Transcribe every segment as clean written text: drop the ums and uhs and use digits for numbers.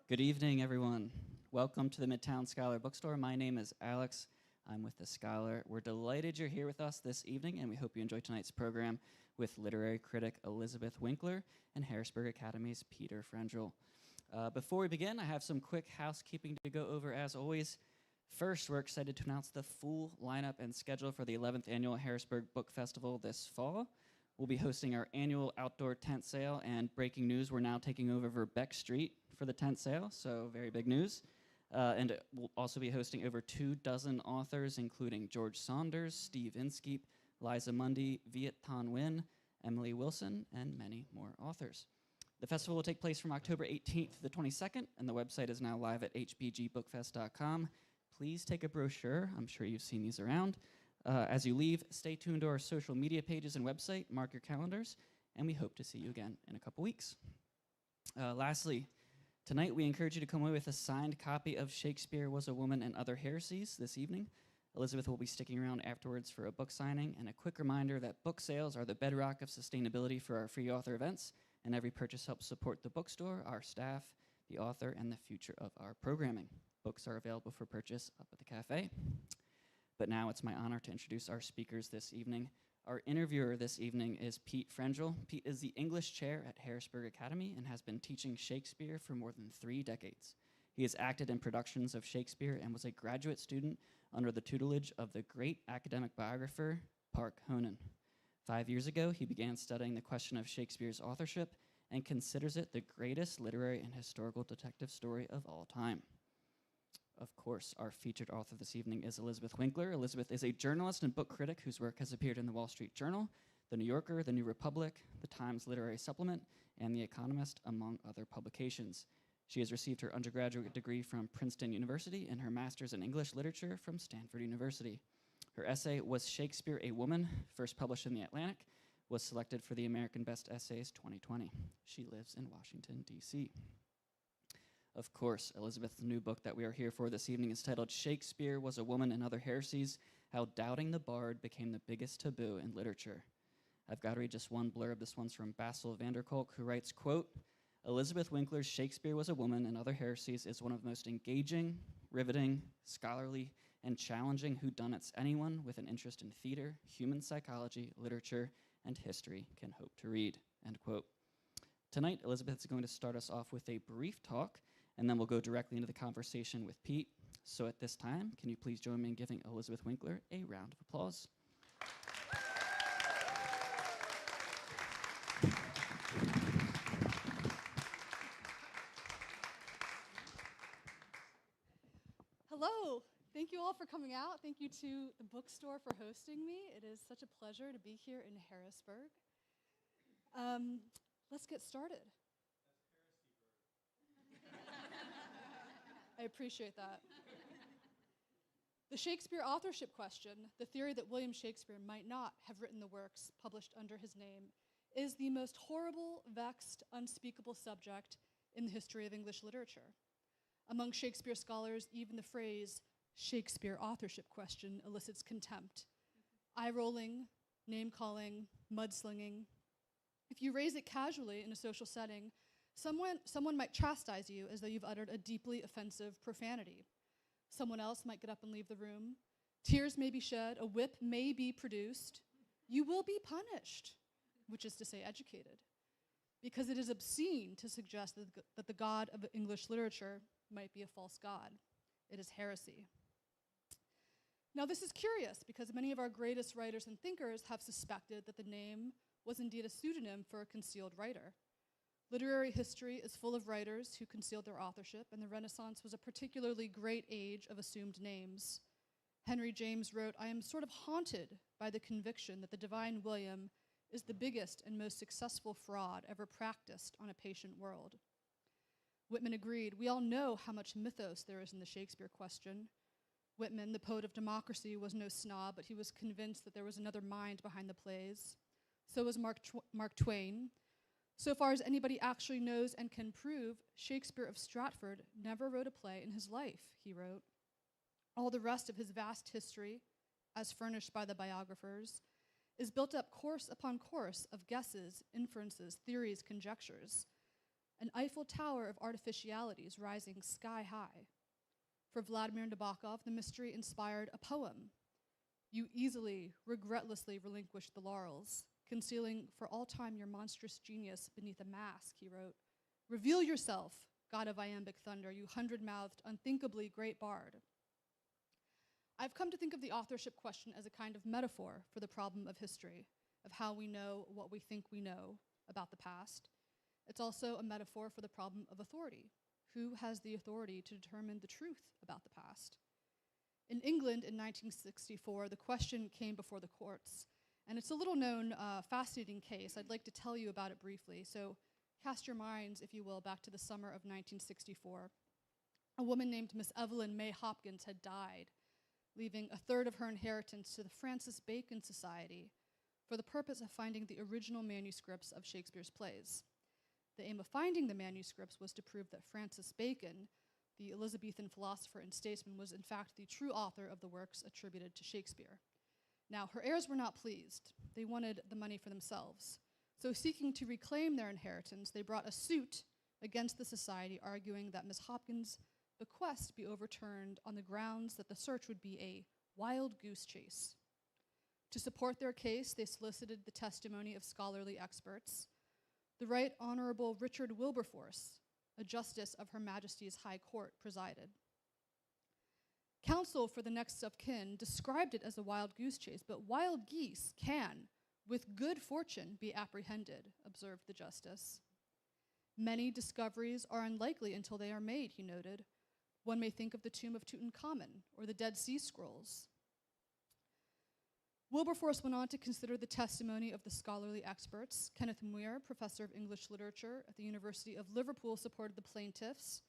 Good evening, everyone. Welcome to the Midtown Scholar Bookstore. My name is Alex. I'm with The Scholar. We're delighted you're here with us this evening, and we hope you enjoy tonight's program with literary critic Elizabeth Winkler and Harrisburg Academy's Peter Frengel. Before we begin, I have some quick housekeeping to go over as always. First, we're excited to announce the full lineup and schedule for the 11th Annual Harrisburg Book Festival this fall. We'll be hosting our annual outdoor tent sale, and breaking news, we're now taking over Beck Street for the tent sale, so very big news. And we'll also be hosting over 24 authors, including George Saunders, Steve Inskeep, Liza Mundy, Viet Thanh Nguyen, Emily Wilson, and many more authors. The festival will take place from October 18th to the 22nd, and the website is now live at hbgbookfest.com. Please take a brochure. I'm sure you've seen these around. As you leave, stay tuned to our social media pages and website, mark your calendars, and we hope to see you again in a couple weeks. Lastly, tonight we encourage you to come away with a signed copy of Shakespeare Was a Woman and Other Heresies this evening. Elizabeth will be sticking around afterwards for a book signing, and a quick reminder that book sales are the bedrock of sustainability for our free author events, and every purchase helps support the bookstore, our staff, the author, and the future of our programming. Books are available for purchase up at the cafe. But now it's my honor to introduce our speakers this evening. Our interviewer this evening is Pete Frengel. Pete is the English chair at Harrisburg Academy and has been teaching Shakespeare for more than 3 decades. He has acted in productions of Shakespeare and was a graduate student under the tutelage of the great academic biographer, Park Honan. 5 years ago, he began studying the question of Shakespeare's authorship and considers it the greatest literary and historical detective story of all time. Of course, our featured author this evening is Elizabeth Winkler. Elizabeth is a journalist and book critic whose work has appeared in the Wall Street Journal, The New Yorker, The New Republic, The Times Literary Supplement, and The Economist, among other publications. She has received her undergraduate degree from Princeton University and her master's in English literature from Stanford University. Her essay, Was Shakespeare a Woman?, first published in The Atlantic, was selected for the American Best Essays 2020. She lives in Washington, D.C. Of course, Elizabeth's new book that we are here for this evening is titled Shakespeare Was a Woman and Other Heresies, How Doubting the Bard Became the Biggest Taboo in Literature. I've got to read just one blurb. This one's from Basil Vanderkolk, who writes, quote, Elizabeth Winkler's Shakespeare Was a Woman and Other Heresies is one of the most engaging, riveting, scholarly, and challenging whodunits anyone with an interest in theater, human psychology, literature, and history can hope to read, end quote. Tonight, Elizabeth is going to start us off with a brief talk, and then we'll go directly into the conversation with Pete. So at this time, can you please join me in giving Elizabeth Winkler a round of applause? Hello. Thank you all for coming out. Thank you to the bookstore for hosting me. It is such a pleasure to be here in Harrisburg. Let's get started. I appreciate that. The Shakespeare authorship question, the theory that William Shakespeare might not have written the works published under his name, is the most horrible, vexed, unspeakable subject in the history of English literature. Among Shakespeare scholars, even the phrase Shakespeare authorship question elicits contempt, eye-rolling, name-calling, mudslinging. If you raise it casually in a social setting, someone might chastise you as though you've uttered a deeply offensive profanity. Someone else might get up and leave the room. Tears may be shed, a whip may be produced. You will be punished, which is to say educated, because it is obscene to suggest that the God of English literature might be a false god. It is heresy. Now this is curious because many of our greatest writers and thinkers have suspected that the name was indeed a pseudonym for a concealed writer. Literary history is full of writers who concealed their authorship, and the Renaissance was a particularly great age of assumed names. Henry James wrote, I am sort of haunted by the conviction that the divine William is the biggest and most successful fraud ever practiced on a patient world. Whitman agreed, we all know how much mythos there is in the Shakespeare question. Whitman, the poet of democracy, was no snob, but he was convinced that there was another mind behind the plays. So was Mark Twain. So far as anybody actually knows and can prove, Shakespeare of Stratford never wrote a play in his life, he wrote. All the rest of his vast history, as furnished by the biographers, is built up course upon course of guesses, inferences, theories, conjectures. an Eiffel Tower of artificialities rising sky high. For Vladimir Nabokov, the mystery inspired a poem. You easily, regretlessly relinquished the laurels, concealing for all time your monstrous genius beneath a mask, he wrote. Reveal yourself, god of iambic thunder, you hundred-mouthed, unthinkably great bard. I've come to think of the authorship question as a kind of metaphor for the problem of history, of how we know what we think we know about the past. It's also a metaphor for the problem of authority. Who has the authority to determine the truth about the past? In England in 1964, the question came before the courts, and it's a little known, fascinating case. I'd like to tell you about it briefly. So cast your minds, if you will, back to the summer of 1964. A woman named Miss Evelyn May Hopkins had died, leaving a third of her inheritance to the Francis Bacon Society for the purpose of finding the original manuscripts of Shakespeare's plays. The aim of finding the manuscripts was to prove that Francis Bacon, the Elizabethan philosopher and statesman, was in fact the true author of the works attributed to Shakespeare. Now, her heirs were not pleased. They wanted the money for themselves. So seeking to reclaim their inheritance, they brought a suit against the society, arguing that Miss Hopkins' bequest be overturned on the grounds that the search would be a wild goose chase. To support their case, they solicited the testimony of scholarly experts. The Right Honorable Richard Wilberforce, a justice of Her Majesty's High Court, presided. Counsel for the next of kin described it as a wild goose chase, but wild geese can, with good fortune, be apprehended, observed the justice. Many discoveries are unlikely until they are made, he noted. One may think of the tomb of Tutankhamun or the Dead Sea Scrolls. Wilberforce went on to consider the testimony of the scholarly experts. Kenneth Muir, professor of English literature at the University of Liverpool, supported the plaintiffs,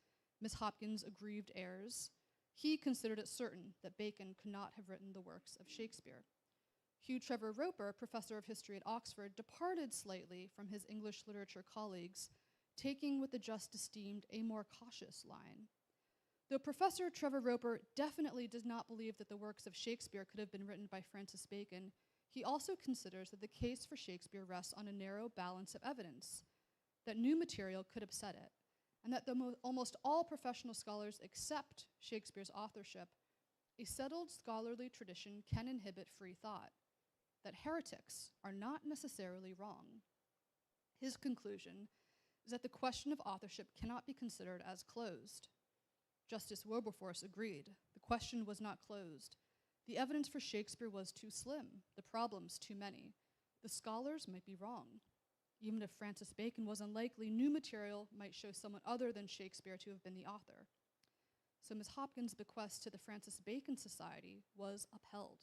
Miss Hopkins' aggrieved heirs. He considered it certain that Bacon could not have written the works of Shakespeare. Hugh Trevor Roper, professor of history at Oxford, departed slightly from his English literature colleagues, taking what the justice deemed a more cautious line. Though Professor Trevor Roper definitely does not believe that the works of Shakespeare could have been written by Francis Bacon, he also considers that the case for Shakespeare rests on a narrow balance of evidence, that new material could upset it, and that almost all professional scholars accept Shakespeare's authorship. A settled scholarly tradition can inhibit free thought, that heretics are not necessarily wrong. His conclusion is that the question of authorship cannot be considered as closed. Justice Wilberforce agreed. The question was not closed. The evidence for Shakespeare was too slim, the problems too many. The scholars might be wrong. Even if Francis Bacon was unlikely, new material might show someone other than Shakespeare to have been the author. So Miss Hopkins' bequest to the Francis Bacon Society was upheld.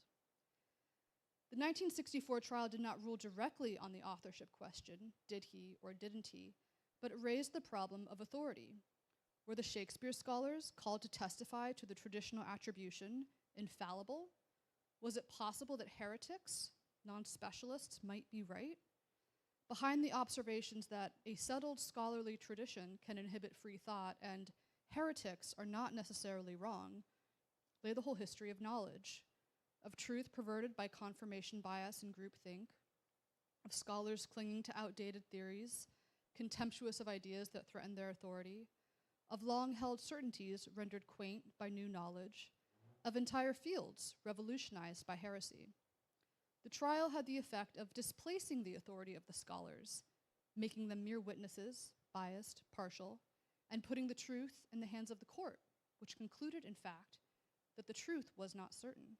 The 1964 trial did not rule directly on the authorship question, did he or didn't he, but it raised the problem of authority. Were the Shakespeare scholars called to testify to the traditional attribution infallible? Was it possible that heretics, non-specialists, might be right? Behind the observations that a settled scholarly tradition can inhibit free thought and heretics are not necessarily wrong, lay the whole history of knowledge, of truth perverted by confirmation bias and groupthink, of scholars clinging to outdated theories, contemptuous of ideas that threaten their authority, of long-held certainties rendered quaint by new knowledge, of entire fields revolutionized by heresy. The trial had the effect of displacing the authority of the scholars, making them mere witnesses, biased, partial, and putting the truth in the hands of the court, which concluded, in fact, that the truth was not certain.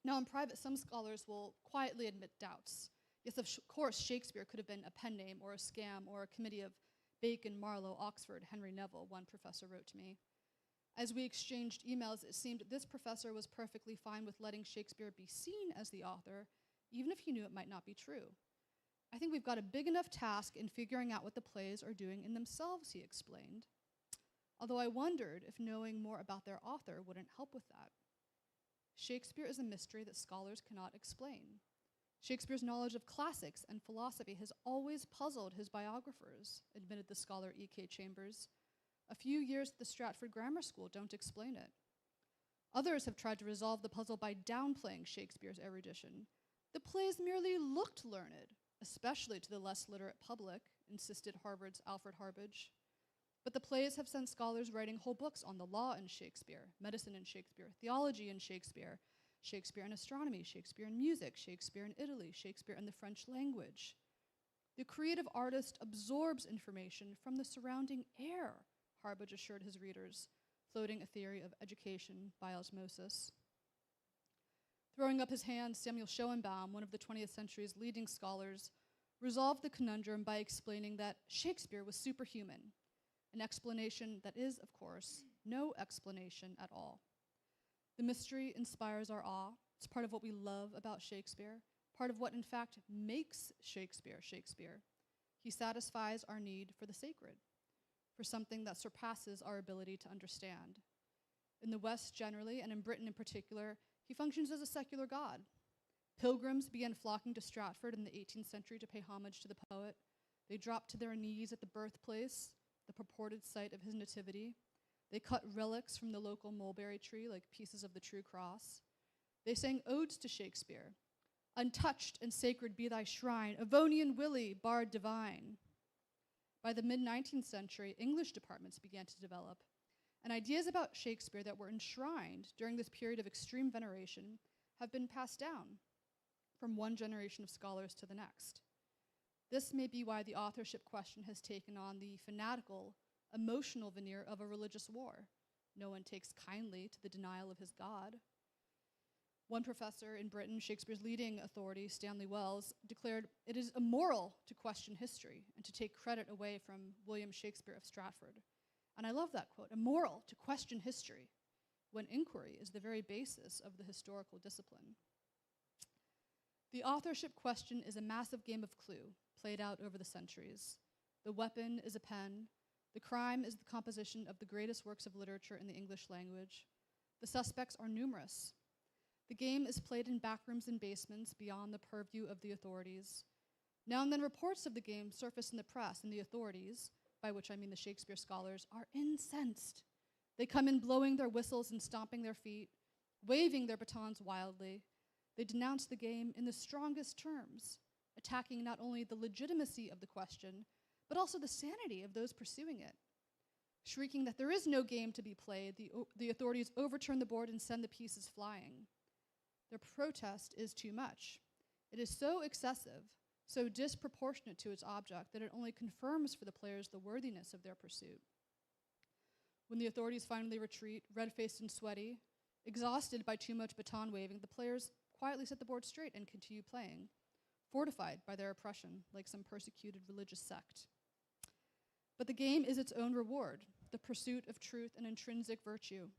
Now, in private, some scholars will quietly admit doubts. Yes, of course, Shakespeare could have been a pen name or a scam or a committee of Bacon, Marlowe, Oxford, Henry Neville, one professor wrote to me. As we exchanged emails, it seemed this professor was perfectly fine with letting Shakespeare be seen as the author, even if he knew it might not be true. I think we've got a big enough task in figuring out what the plays are doing in themselves, he explained. Although I wondered if knowing more about their author wouldn't help with that. Shakespeare is a mystery that scholars cannot explain. Shakespeare's knowledge of classics and philosophy has always puzzled his biographers, admitted the scholar E.K. Chambers. A few years at the Stratford Grammar School don't explain it. Others have tried to resolve the puzzle by downplaying Shakespeare's erudition. The plays merely looked learned, especially to the less literate public, insisted Harvard's Alfred Harbidge. But the plays have sent scholars writing whole books on the law in Shakespeare, medicine in Shakespeare, theology in Shakespeare, Shakespeare in astronomy, Shakespeare in music, Shakespeare in Italy, Shakespeare in the French language. The creative artist absorbs information from the surrounding air, Harbidge assured his readers, floating a theory of education by osmosis. Throwing up his hand, Samuel Schoenbaum, one of the 20th century's leading scholars, resolved the conundrum by explaining that Shakespeare was superhuman, an explanation that is, of course, no explanation at all. The mystery inspires our awe. It's part of what we love about Shakespeare, part of what, in fact, makes Shakespeare Shakespeare. He satisfies our need for the sacred, for something that surpasses our ability to understand. In the West generally, and in Britain in particular, he functions as a secular god. Pilgrims began flocking to Stratford in the 18th century to pay homage to the poet. They dropped to their knees at the birthplace, the purported site of his nativity. They cut relics from the local mulberry tree like pieces of the true cross. They sang odes to Shakespeare. Untouched and sacred be thy shrine, Avonian Willie, bard divine. By the mid-19th century, English departments began to develop, and ideas about Shakespeare that were enshrined during this period of extreme veneration have been passed down from one generation of scholars to the next. This may be why the authorship question has taken on the fanatical, emotional veneer of a religious war. No one takes kindly to the denial of his God. One professor in Britain, Shakespeare's leading authority, Stanley Wells, declared, "It is immoral to question history and to take credit away from William Shakespeare of Stratford." And I love that quote, immoral to question history, when inquiry is the very basis of the historical discipline. The authorship question is a massive game of clue, played out over the centuries. The weapon is a pen. The crime is the composition of the greatest works of literature in the English language. The suspects are numerous. The game is played in backrooms and basements beyond the purview of the authorities. Now and then reports of the game surface in the press, and the authorities, by which I mean the Shakespeare scholars, are incensed. They come in blowing their whistles and stomping their feet, waving their batons wildly. They denounce the game in the strongest terms, attacking not only the legitimacy of the question, but also the sanity of those pursuing it. Shrieking that there is no game to be played, the authorities overturn the board and send the pieces flying. Their protest is too much. It is so excessive, so disproportionate to its object, that it only confirms for the players the worthiness of their pursuit. When the authorities finally retreat, red-faced and sweaty, exhausted by too much baton waving, the players quietly set the board straight and continue playing, fortified by their oppression, like some persecuted religious sect. But the game is its own reward, the pursuit of truth and intrinsic virtue.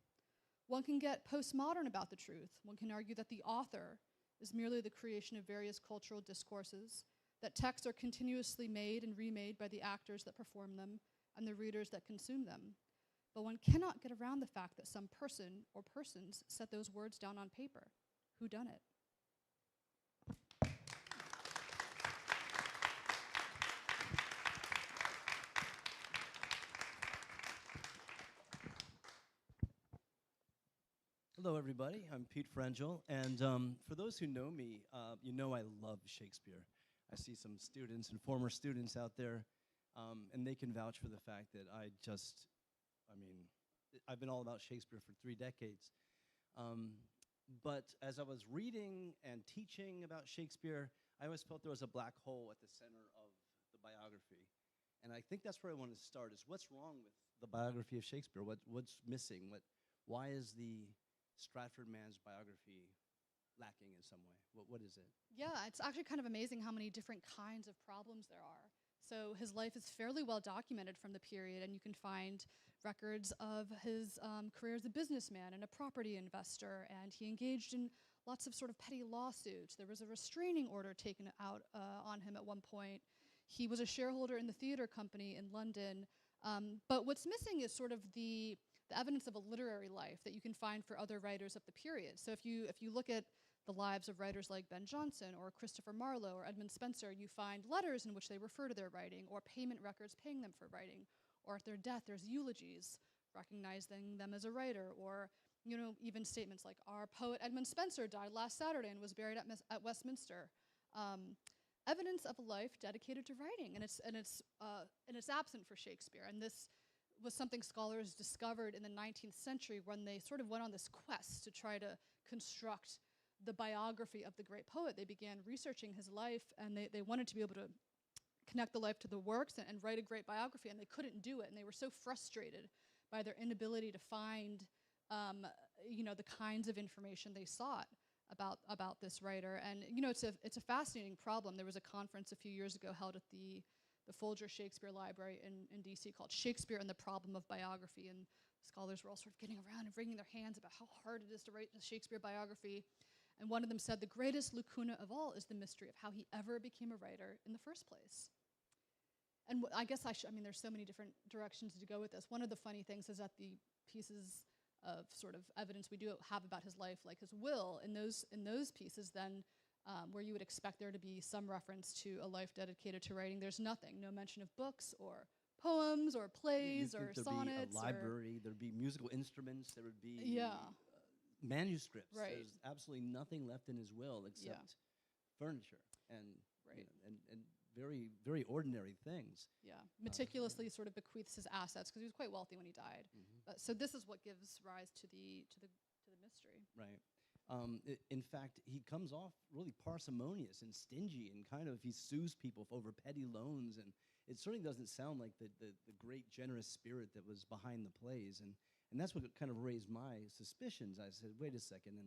One can get postmodern about the truth. One can argue that the author is merely the creation of various cultural discourses, that texts are continuously made and remade by the actors that perform them and the readers that consume them. But one cannot get around the fact that some person or persons set those words down on paper. Who done it? Hello, everybody. I'm Pete Frengel, and for those who know me, you know I love Shakespeare. I see some students and former students out there, and they can vouch for the fact that I've been all about Shakespeare for 3 decades. But as I was reading and teaching about Shakespeare, I always felt there was a black hole at the center of the biography. And I think that's where I want to start, is what's wrong with the biography of Shakespeare? What's missing? Why is the Stratford man's biography lacking in some way? What is it? Yeah, it's actually kind of amazing how many different kinds of problems there are. So his life is fairly well documented from the period, and you can find records of his career as a businessman and a property investor, and he engaged in lots of sort of petty lawsuits. There was a restraining order taken out on him at one point. He was a shareholder in the theater company in London. But what's missing is sort of the evidence of a literary life that you can find for other writers of the period. So if you look at the lives of writers like Ben Jonson or Christopher Marlowe or Edmund Spenser, you find letters in which they refer to their writing, or payment records paying them for writing, or at their death there's eulogies recognizing them as a writer, or even statements like, our poet Edmund Spenser died last Saturday and was buried at Westminster. Evidence of a life dedicated to writing, and it's absent for Shakespeare. And this was something scholars discovered in the 19th century when they sort of went on this quest to try to construct the biography of the great poet. They began researching his life, and they wanted to be able to connect the life to the works and write a great biography, and they couldn't do it, and they were so frustrated by their inability to find the kinds of information they sought about this writer. And it's a fascinating problem. There was a conference a few years ago held at the Folger Shakespeare Library in DC called Shakespeare and the Problem of Biography, and scholars were all sort of getting around and wringing their hands about how hard it is to write a Shakespeare biography. And one of them said, the greatest lacuna of all is the mystery of how he ever became a writer in the first place. And I guess there's so many different directions to go with this. One of the funny things is that the pieces of sort of evidence we do have about his life, like his will, in those pieces then, where you would expect there to be some reference to a life dedicated to writing, there's nothing. No mention of books or poems or plays or sonnets. There'd be a library, there'd be musical instruments, there would be manuscripts. Right. There's absolutely nothing left in his will except furniture and, right. and very, very ordinary things. Yeah, meticulously sort of bequeaths his assets because he was quite wealthy when he died. So this is what gives rise to the mystery. Right. In fact, he comes off really parsimonious and stingy, and kind of he sues people over petty loans, and it certainly doesn't sound like the great generous spirit that was behind the plays, and that's what kind of raised my suspicions. I said, wait a second,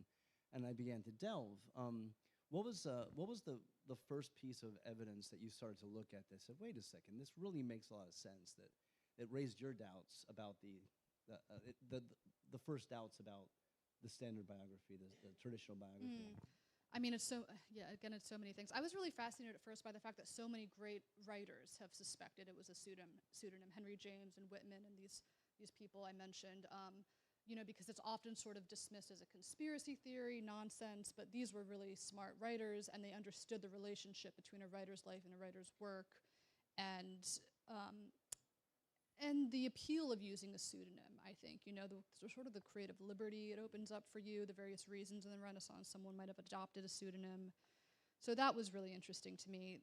and I began to delve. What was the first piece of evidence that you started to look at this? Said, wait a second, this really makes a lot of sense. That it raised your doubts about the first doubts about the standard biography, the traditional biography. I mean, it's so many things. I was really fascinated at first by the fact that so many great writers have suspected it was a pseudonym. Henry James and Whitman and these people I mentioned. Because it's often sort of dismissed as a conspiracy theory, nonsense, but these were really smart writers, and they understood the relationship between a writer's life and a writer's work, and the appeal of using a pseudonym, I think. The sort of the creative liberty it opens up for you, the various reasons in the Renaissance someone might have adopted a pseudonym. So that was really interesting to me.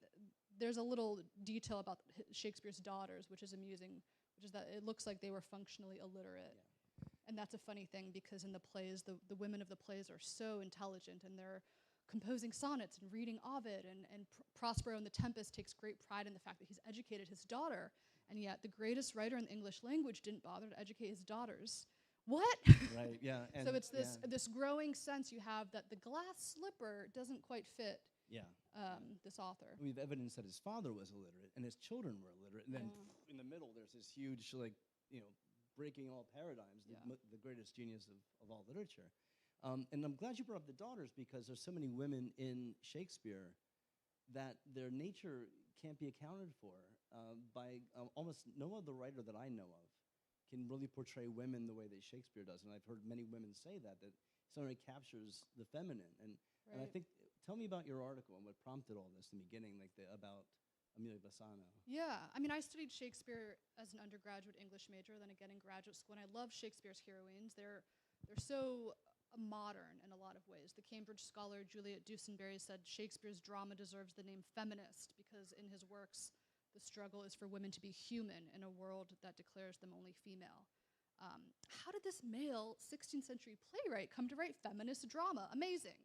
There's a little detail about Shakespeare's daughters, which is amusing, which is that it looks like they were functionally illiterate. Yeah. And that's a funny thing because in the plays, the women of the plays are so intelligent, and they're composing sonnets and reading Ovid, and Prospero in The Tempest takes great pride in the fact that he's educated his daughter, and yet the greatest writer in the English language didn't bother to educate his daughters. What? Right, yeah. So it's this growing sense you have that the glass slipper doesn't quite fit this author. We have evidence that his father was illiterate and his children were illiterate, and then in the middle there's this huge, breaking all paradigms, the greatest genius of all literature. And I'm glad you brought up the daughters, because there's so many women in Shakespeare that their nature can't be accounted for by almost no other writer that I know of can really portray women the way that Shakespeare does. And I've heard many women say that somebody captures the feminine. And I think, tell me about your article and what prompted all this in the beginning, about Amelia Bassano. Yeah, I studied Shakespeare as an undergraduate English major, then again in graduate school, and I love Shakespeare's heroines. They're so modern in a lot of ways. The Cambridge scholar Juliet Dusenberry said Shakespeare's drama deserves the name feminist because in his works, the struggle is for women to be human in a world that declares them only female. How did this male 16th century playwright come to write feminist drama? Amazing.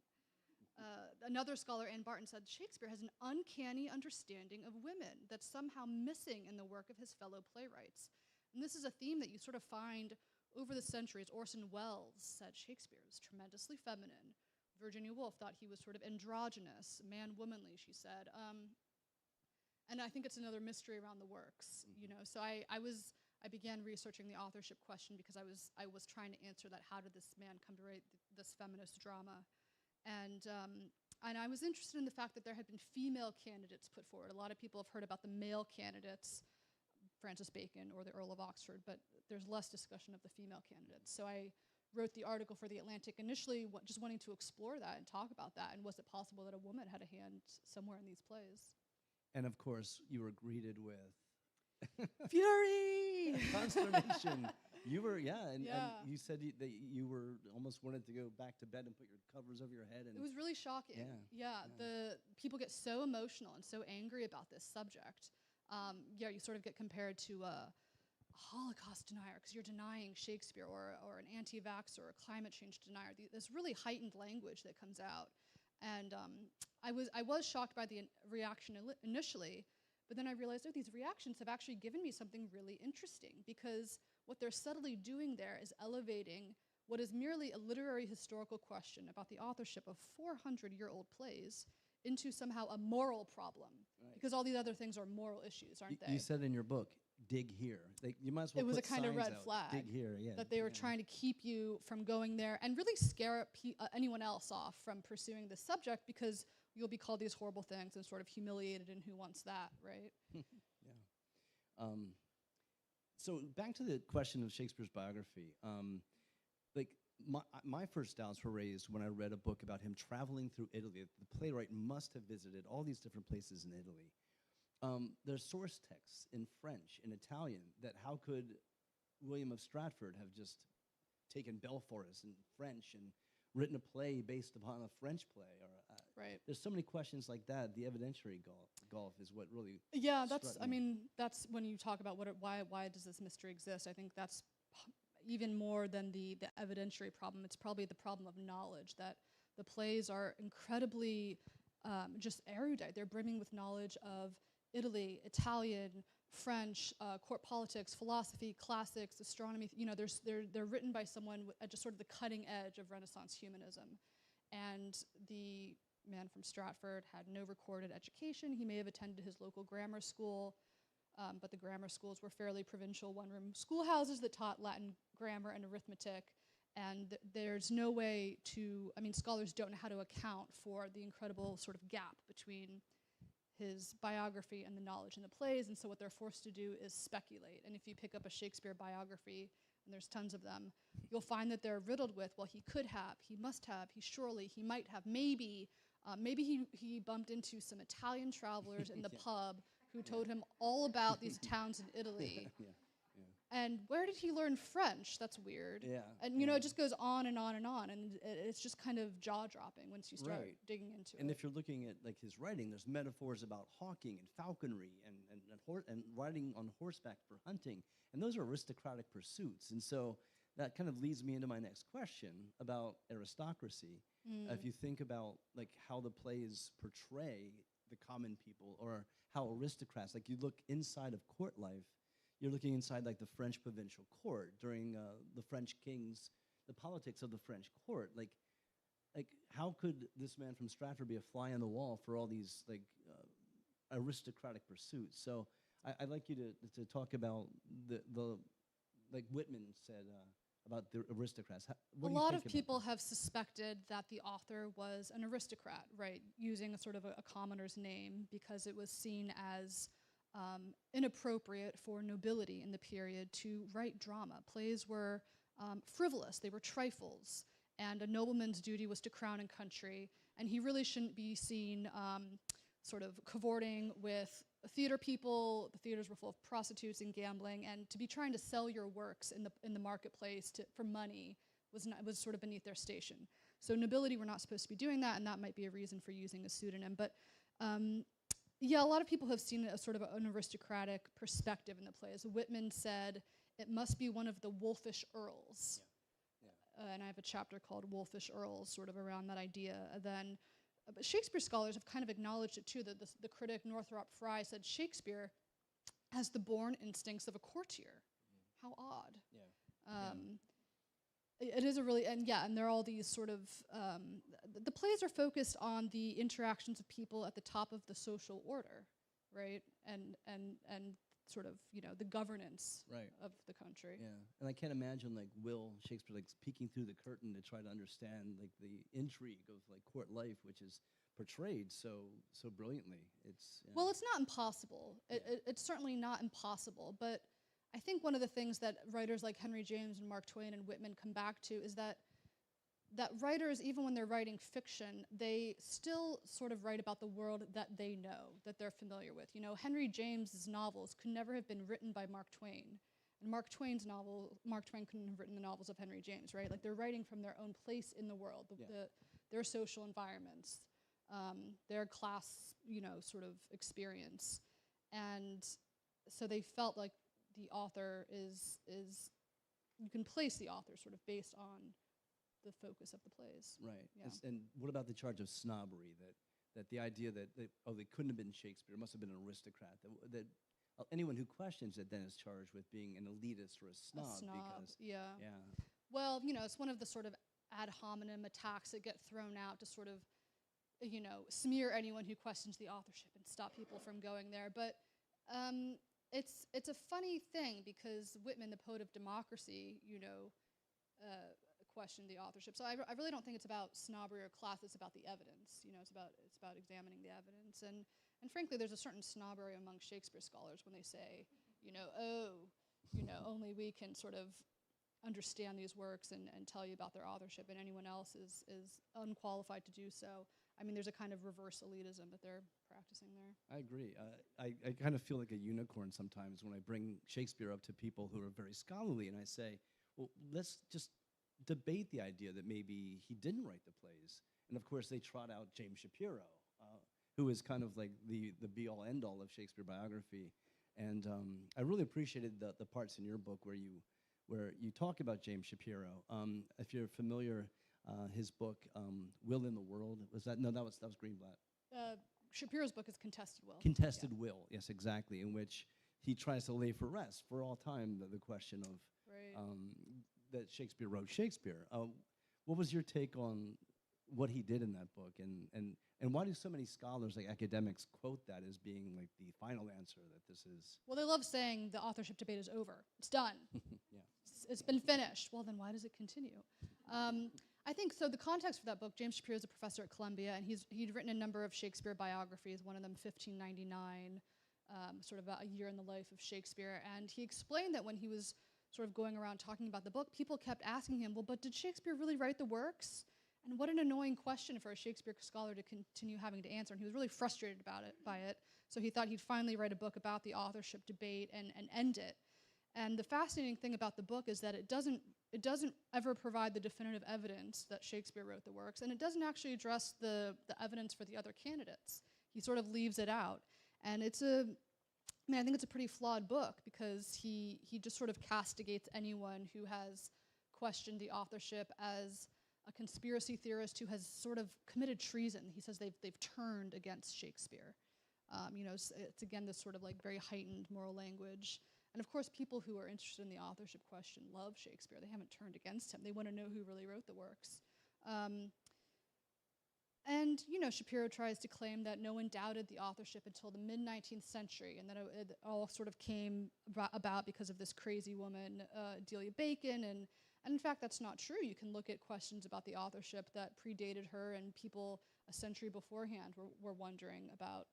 Another scholar, Ann Barton, said Shakespeare has an uncanny understanding of women that's somehow missing in the work of his fellow playwrights. And this is a theme that you sort of find over the centuries. Orson Welles said Shakespeare was tremendously feminine. Virginia Woolf thought he was sort of androgynous, man-womanly, she said. And I think it's another mystery around the works. So I began researching the authorship question because I was trying to answer that. How did this man come to write this feminist drama? And I was interested in the fact that there had been female candidates put forward. A lot of people have heard about the male candidates, Francis Bacon or the Earl of Oxford, but there's less discussion of the female candidates. So I wrote the article for The Atlantic initially just wanting to explore that and talk about that, and was it possible that a woman had a hand somewhere in these plays? And of course, you were greeted with fury, consternation. You were, and you said that you were almost wanted to go back to bed and put your covers over your head. And it was really shocking. The people get so emotional and so angry about this subject. You sort of get compared to a Holocaust denier because you're denying Shakespeare, or an anti-vaxxer or a climate change denier. This really heightened language that comes out. And I was shocked by the reaction initially, but then I realized, oh, these reactions have actually given me something really interesting, because what they're subtly doing there is elevating what is merely a literary historical question about the authorship of 400-year-old plays into somehow a moral problem, because all these other things are moral issues, aren't they? You said in your book, dig here. You might as well it was put a kind of signs red out. flag Dig here, yeah. that they were trying to keep you from going there and really scare anyone else off from pursuing this subject, because you'll be called these horrible things and sort of humiliated, and who wants that, right? Yeah. So back to the question of Shakespeare's biography. Like my first doubts were raised when I read a book about him traveling through Italy. The playwright must have visited all these different places in Italy. There's source texts in French, in Italian, that how could William of Stratford have just taken Belforest in French and written a play based upon a French play? Or Right. there's so many questions like that. The evidentiary gulf is what really Yeah, struck that's. me. I mean, that's when you talk about why does this mystery exist. I think that's even more than the evidentiary problem. It's probably the problem of knowledge, that the plays are incredibly just erudite. They're brimming with knowledge of Italy, Italian, French, court politics, philosophy, classics, astronomy. You know, they're written by someone at just sort of the cutting edge of Renaissance humanism. And the man from Stratford had no recorded education. He may have attended his local grammar school, but the grammar schools were fairly provincial one-room schoolhouses that taught Latin grammar and arithmetic. And there's no way to, I mean, scholars don't know how to account for the incredible sort of gap between his biography and the knowledge in the plays, and so what they're forced to do is speculate. And if you pick up a Shakespeare biography, and there's tons of them, you'll find that they're riddled with, well, he could have, he must have, he surely, he might have, maybe he bumped into some Italian travelers in the pub who told him all about these towns in Italy. And where did he learn French? That's weird. Yeah. And you know, it just goes on and on and on, and it's just kind of jaw-dropping once you start digging into it. And if you're looking at like his writing, there's metaphors about hawking and falconry and riding on horseback for hunting, and those are aristocratic pursuits. And so that kind of leads me into my next question about aristocracy. If you think about like how the plays portray the common people, or how aristocrats, like you look inside of court life, you're looking inside like the French provincial court during the French kings, the politics of the French court. Like how could this man from Stratford be a fly on the wall for all these like aristocratic pursuits? So I'd like you to talk about the like Whitman said about the aristocrats. A lot of people have suspected that the author was an aristocrat, right, using a sort of a commoner's name, because it was seen as inappropriate for nobility in the period to write drama. Plays were frivolous, they were trifles, and a nobleman's duty was to crown and country, and he really shouldn't be seen sort of cavorting with theater people. The theaters were full of prostitutes and gambling, and to be trying to sell your works in the marketplace for money was sort of beneath their station. So nobility were not supposed to be doing that, and that might be a reason for using a pseudonym. But yeah, a lot of people have seen a sort of an aristocratic perspective in the plays. Whitman said, it must be one of the wolfish earls. And I have a chapter called Wolfish Earls, sort of around that idea. Then, but Shakespeare scholars have kind of acknowledged it too. The critic Northrop Frye said Shakespeare has the born instincts of a courtier. How odd. It is a really, and there are all these sort of, the plays are focused on the interactions of people at the top of the social order, right? And sort of, you know, the governance of the country. Yeah, and I can't imagine like Will Shakespeare like peeking through the curtain to try to understand like the intrigue of like court life, which is portrayed so brilliantly. It's well, it's not impossible. It's certainly not impossible, but I think one of the things that writers like Henry James and Mark Twain and Whitman come back to is that writers, even when they're writing fiction, they still sort of write about the world that they know, that they're familiar with. You know, Henry James's novels could never have been written by Mark Twain. And Mark Twain couldn't have written the novels of Henry James, right? Like, they're writing from their own place in the world, their social environments, their class, you know, sort of experience. And so they felt like the author is you can place the author sort of based on the focus of the plays. Right. Yeah. And what about the charge of snobbery? That the idea that they couldn't have been Shakespeare, it must have been an aristocrat. That anyone who questions it then is charged with being an elitist or a snob. Because, yeah. yeah. Well, it's one of the sort of ad hominem attacks that get thrown out to sort of, smear anyone who questions the authorship and stop people from going there. But it's a funny thing because Whitman, the poet of democracy, questioned the authorship. So I really don't think it's about snobbery or class. It's about the evidence. It's about examining the evidence. And frankly, there's a certain snobbery among Shakespeare scholars when they say, only we can sort of understand these works and tell you about their authorship, and anyone else is unqualified to do so. I mean, there's a kind of reverse elitism that they're practicing there. I agree. I kind of feel like a unicorn sometimes when I bring Shakespeare up to people who are very scholarly, and I say, well, let's just debate the idea that maybe he didn't write the plays. And of course, they trot out James Shapiro, who is kind of like the be-all, end-all of Shakespeare biography. And I really appreciated the parts in your book where you talk about James Shapiro. If you're familiar, his book, Will in the World, that was Greenblatt. Shapiro's book is Contested Will. Contested Will, yes, exactly, in which he tries to lay for rest for all time the question of Right. that Shakespeare wrote Shakespeare. What was your take on what he did in that book, and why do so many scholars, like academics, quote that as being like the final answer, that this is... Well, they love saying the authorship debate is over. It's done. Yeah. It's been finished. Well, then why does it continue? I think, so the context for that book, James Shapiro is a professor at Columbia, and he'd written a number of Shakespeare biographies, one of them 1599, sort of about a year in the life of Shakespeare, and he explained that when he was sort of going around talking about the book, people kept asking him, well, but did Shakespeare really write the works? And what an annoying question for a Shakespeare scholar to continue having to answer, and he was really frustrated by it, so he thought he'd finally write a book about the authorship debate and end it. And the fascinating thing about the book is that it doesn't ever provide the definitive evidence that Shakespeare wrote the works, and it doesn't actually address the evidence for the other candidates. He sort of leaves it out. And I think it's a pretty flawed book because he just sort of castigates anyone who has questioned the authorship as a conspiracy theorist who has sort of committed treason. He says they've turned against Shakespeare. It's again this sort of like very heightened moral language. And of course, people who are interested in the authorship question love Shakespeare. They haven't turned against him. They want to know who really wrote the works. And Shapiro tries to claim that no one doubted the authorship until the mid-19th century, and that it all sort of came about because of this crazy woman, Delia Bacon, and in fact, that's not true. You can look at questions about the authorship that predated her, and people a century beforehand were wondering about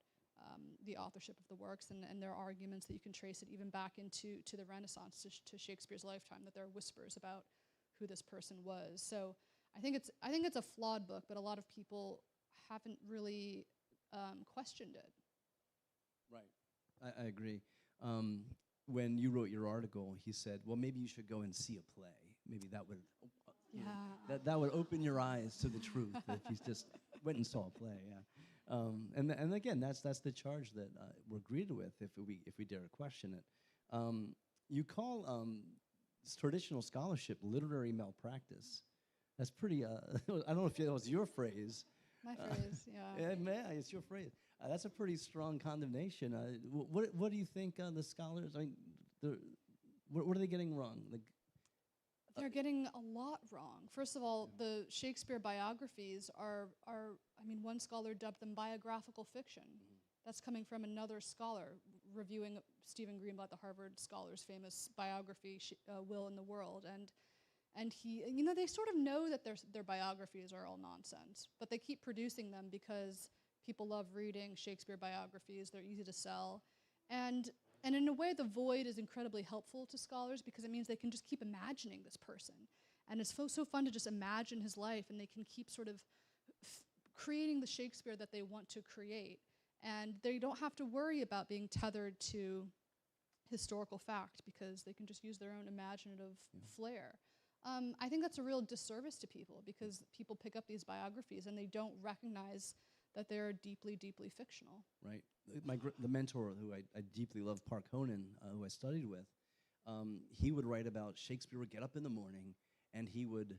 the authorship of the works, and there are arguments that you can trace it even back into the Renaissance, to Shakespeare's lifetime, that there are whispers about who this person was. So I think it's a flawed book, but a lot of people haven't really questioned it. Right, I agree. When you wrote your article, he said, well, maybe you should go and see a play. Maybe that would that would open your eyes to the truth if you just went and saw a play. Yeah. And again, that's the charge that we're greeted with if we dare to question it. You call traditional scholarship literary malpractice. That's pretty. I don't know if that was your phrase. My phrase, yeah. It's your phrase. That's a pretty strong condemnation. What do you think the scholars? I mean, what are they getting wrong? They're getting a lot wrong. First of all, the Shakespeare biographies are one scholar dubbed them biographical fiction. That's coming from another scholar reviewing Stephen Greenblatt, the Harvard scholar's famous biography, Will in the World. And he, they sort of know that their biographies are all nonsense, but they keep producing them because people love reading Shakespeare biographies. They're easy to sell. And in a way, the void is incredibly helpful to scholars because it means they can just keep imagining this person. And it's so fun to just imagine his life, and they can keep sort of creating the Shakespeare that they want to create. And they don't have to worry about being tethered to historical fact because they can just use their own imaginative flair. I think that's a real disservice to people because people pick up these biographies and they don't recognize that they're deeply, deeply fictional. Right. The mentor who I deeply love, Park Honan, who I studied with, he would write about Shakespeare would get up in the morning and he would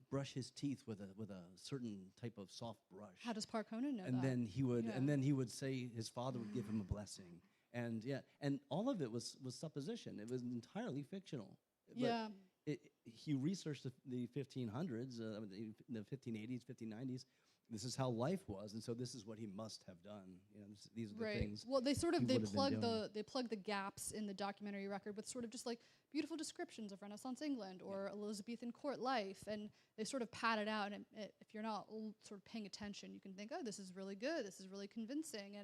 brush his teeth with a certain type of soft brush. How does Park Honan know and that? then he would Yeah. and then he would say his father would give him a blessing. And yeah, and all of it was supposition. It was entirely fictional. Yeah. But he researched the 1500s, the 1580s, 1590s. This is how life was, and so this is what he must have done. You know, these are the Right. things. Well, they would have been plug doing. they plug the gaps in the documentary record with sort of just like beautiful descriptions of Renaissance England or Elizabethan court life, and they sort of pad it out. And if you're not sort of paying attention, you can think, oh, this is really good, this is really convincing,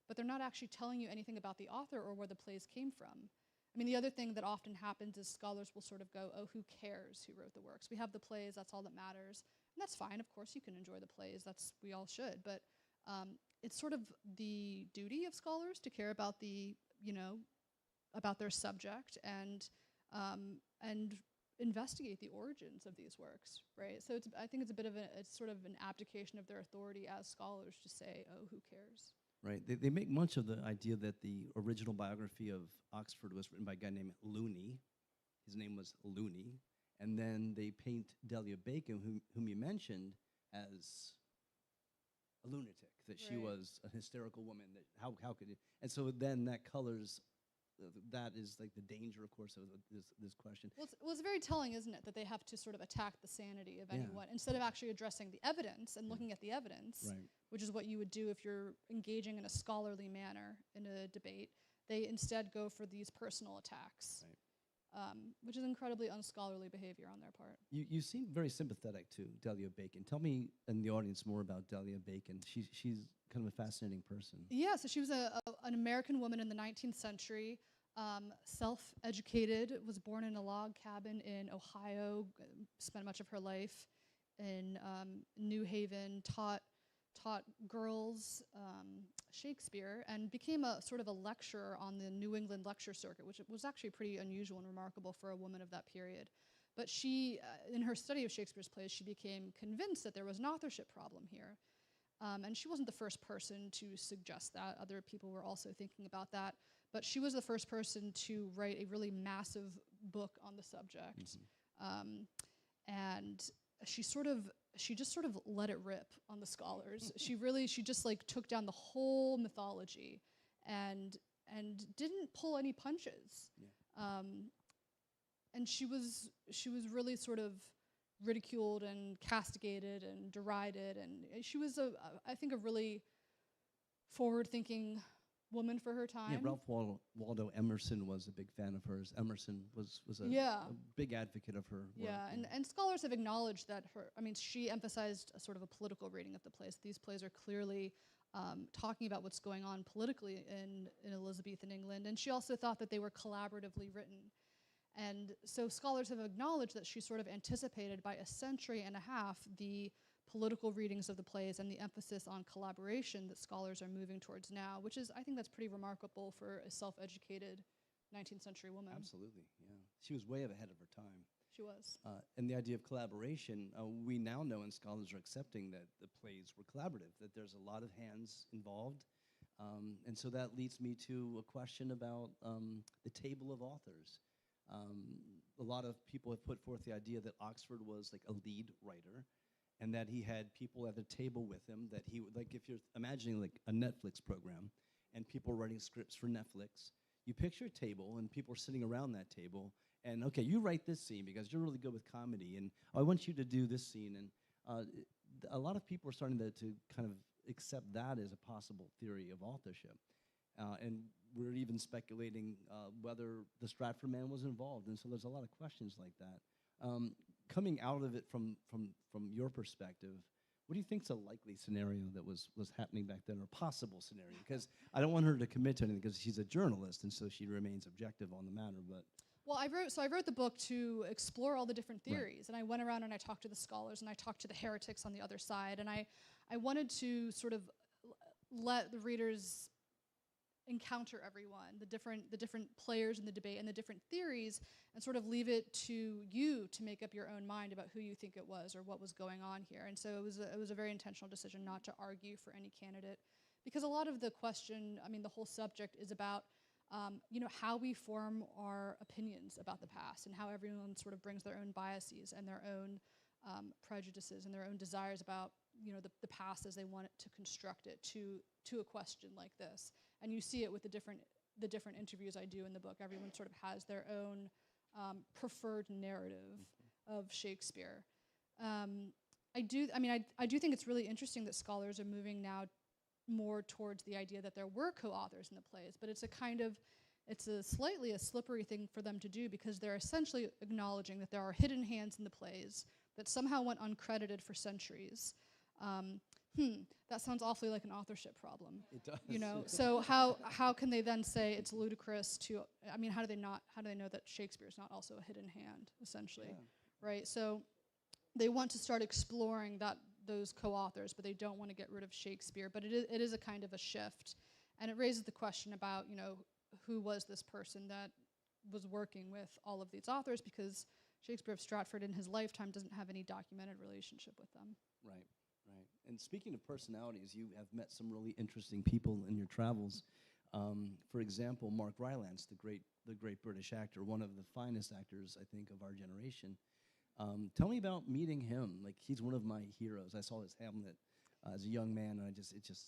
but they're not actually telling you anything about the author or where the plays came from. I mean, the other thing that often happens is scholars will sort of go, oh, who cares who wrote the works? We have the plays, that's all that matters. And that's fine, of course, you can enjoy the plays, we all should, but it's sort of the duty of scholars to care about about their subject and investigate the origins of these works, right? So I think it's sort of an abdication of their authority as scholars to say, oh, who cares? Right. They make much of the idea that the original biography of Oxford was written by a guy named Looney. His name was Looney. And then they paint Delia Bacon, whom you mentioned, as a lunatic, that she was a hysterical woman. That how could it? And so then that colors, that is like the danger, of course, of this question. Well, it's very telling, isn't it, that they have to sort of attack the sanity of anyone instead of actually addressing the evidence and looking at the evidence, which is what you would do if you're engaging in a scholarly manner in a debate. They instead go for these personal attacks. Which is incredibly unscholarly behavior on their part. You seem very sympathetic to Delia Bacon. Tell me and the audience more about Delia Bacon. She's kind of a fascinating person. Yeah, so she was an American woman in the 19th century, self-educated, was born in a log cabin in Ohio, spent much of her life in New Haven, taught girls Shakespeare, and became a sort of a lecturer on the New England lecture circuit, which was actually pretty unusual and remarkable for a woman of that period. But she, in her study of Shakespeare's plays, she became convinced that there was an authorship problem here. And she wasn't the first person to suggest that. Other people were also thinking about that. But she was the first person to write a really massive book on the subject. And she just sort of let it rip on the scholars. She just like took down the whole mythology and didn't pull any punches. And she was really sort of ridiculed and castigated and derided, and she was I think a really forward-thinking woman for her time. Yeah, Ralph Waldo Emerson was a big fan of hers. Emerson was a big advocate of her work. Yeah, and scholars have acknowledged that she emphasized a sort of a political reading of the plays. These plays are clearly talking about what's going on politically in Elizabethan England, and she also thought that they were collaboratively written. And so scholars have acknowledged that she sort of anticipated by a century and a half the political readings of the plays and the emphasis on collaboration that scholars are moving towards now, which is, I think that's pretty remarkable for a self-educated 19th century woman. Absolutely, yeah. She was way ahead of her time. She was. And the idea of collaboration, we now know, and scholars are accepting, that the plays were collaborative, that there's a lot of hands involved. And so that leads me to a question about the table of authors. A lot of people have put forth the idea that Oxford was like a lead writer, and that he had people at the table with him, that he would, like if you're imagining like a Netflix program and people writing scripts for Netflix, you picture a table and people are sitting around that table, and okay, you write this scene because you're really good with comedy, and I want you to do this scene. And a lot of people are starting to kind of accept that as a possible theory of authorship. And we're even speculating whether the Stratford man was involved, and so there's a lot of questions like that. Coming out of it from your perspective, what do you think is a likely scenario that was happening back then, or possible scenario? Because I don't want her to commit to anything, because she's a journalist, and so she remains objective on the matter. But well, I wrote the book to explore all the different theories, and I went around and I talked to the scholars, and I talked to the heretics on the other side, and I wanted to sort of let the readers encounter everyone, the different players in the debate and the different theories, and sort of leave it to you to make up your own mind about who you think it was or what was going on here. And so it was a very intentional decision not to argue for any candidate, because a lot of the question, the whole subject is about how we form our opinions about the past and how everyone sort of brings their own biases and their own prejudices and their own desires about, the past as they want it to construct it to a question like this. And you see it with the different interviews I do in the book. Everyone sort of has their own preferred narrative of Shakespeare. I do think it's really interesting that scholars are moving now more towards the idea that there were co-authors in the plays, but it's a slightly a slippery thing for them to do, because they're essentially acknowledging that there are hidden hands in the plays that somehow went uncredited for centuries. That sounds awfully like an authorship problem. It does. So how can they then say it's ludicrous to? I mean, how do they know that Shakespeare is not also a hidden hand, essentially, right? So they want to start exploring those co-authors, but they don't want to get rid of Shakespeare. But it is a kind of a shift, and it raises the question about who was this person that was working with all of these authors, because Shakespeare of Stratford in his lifetime doesn't have any documented relationship with them. Right. And speaking of personalities, you have met some really interesting people in your travels. For example, Mark Rylance, the great British actor, one of the finest actors, I think, of our generation. Tell me about meeting him. Like, he's one of my heroes. I saw his Hamlet as a young man, and it just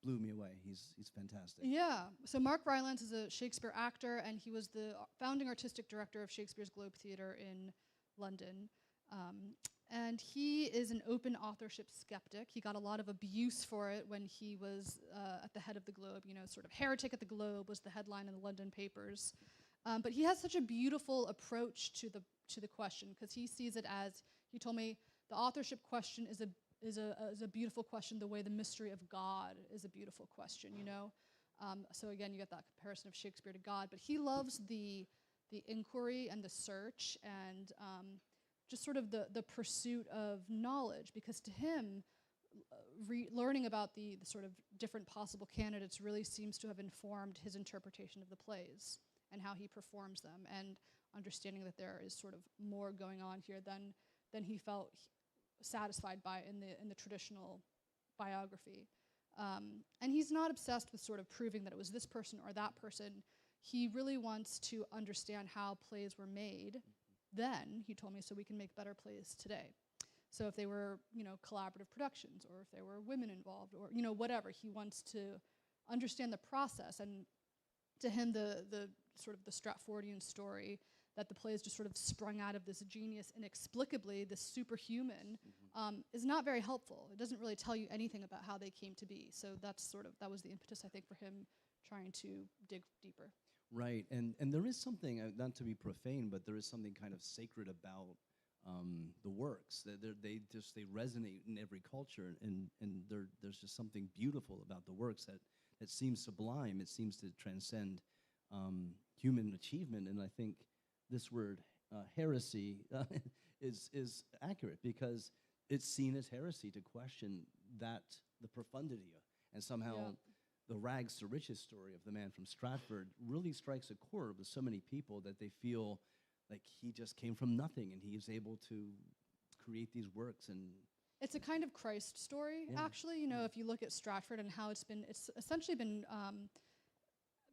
blew me away. He's fantastic. Yeah. So Mark Rylance is a Shakespeare actor, and he was the founding artistic director of Shakespeare's Globe Theatre in London. And he is an open authorship skeptic. He got a lot of abuse for it when he was at the head of the Globe. Sort of heretic at the Globe was the headline in the London papers. But he has such a beautiful approach to the question, because he sees it as, he told me, the authorship question is a beautiful question the way the mystery of God is a beautiful question, So again, you get that comparison of Shakespeare to God, but he loves the inquiry and the search and just sort of the pursuit of knowledge, because to him, learning about the sort of different possible candidates really seems to have informed his interpretation of the plays and how he performs them, and understanding that there is sort of more going on here than he felt satisfied by in the traditional biography. And he's not obsessed with sort of proving that it was this person or that person. He really wants to understand how plays were made then, he told me, so we can make better plays today. So if they were, collaborative productions, or if there were women involved, or, whatever, he wants to understand the process. And to him, the sort of the Stratfordian story that the plays just sort of sprung out of this genius inexplicably, this superhuman, is not very helpful. It doesn't really tell you anything about how they came to be. So that was the impetus, I think, for him trying to dig deeper. Right, and there is something, not to be profane, but there is something kind of sacred about the works. They resonate in every culture, and there's just something beautiful about the works that seems sublime. It seems to transcend human achievement, and I think this word heresy is accurate, because it's seen as heresy to question the profundity and somehow. Yeah. The rags to riches story of the man from Stratford really strikes a chord with so many people that they feel like he just came from nothing and he is able to create these works. And it's a kind of Christ story, actually. If you look at Stratford and how it's essentially been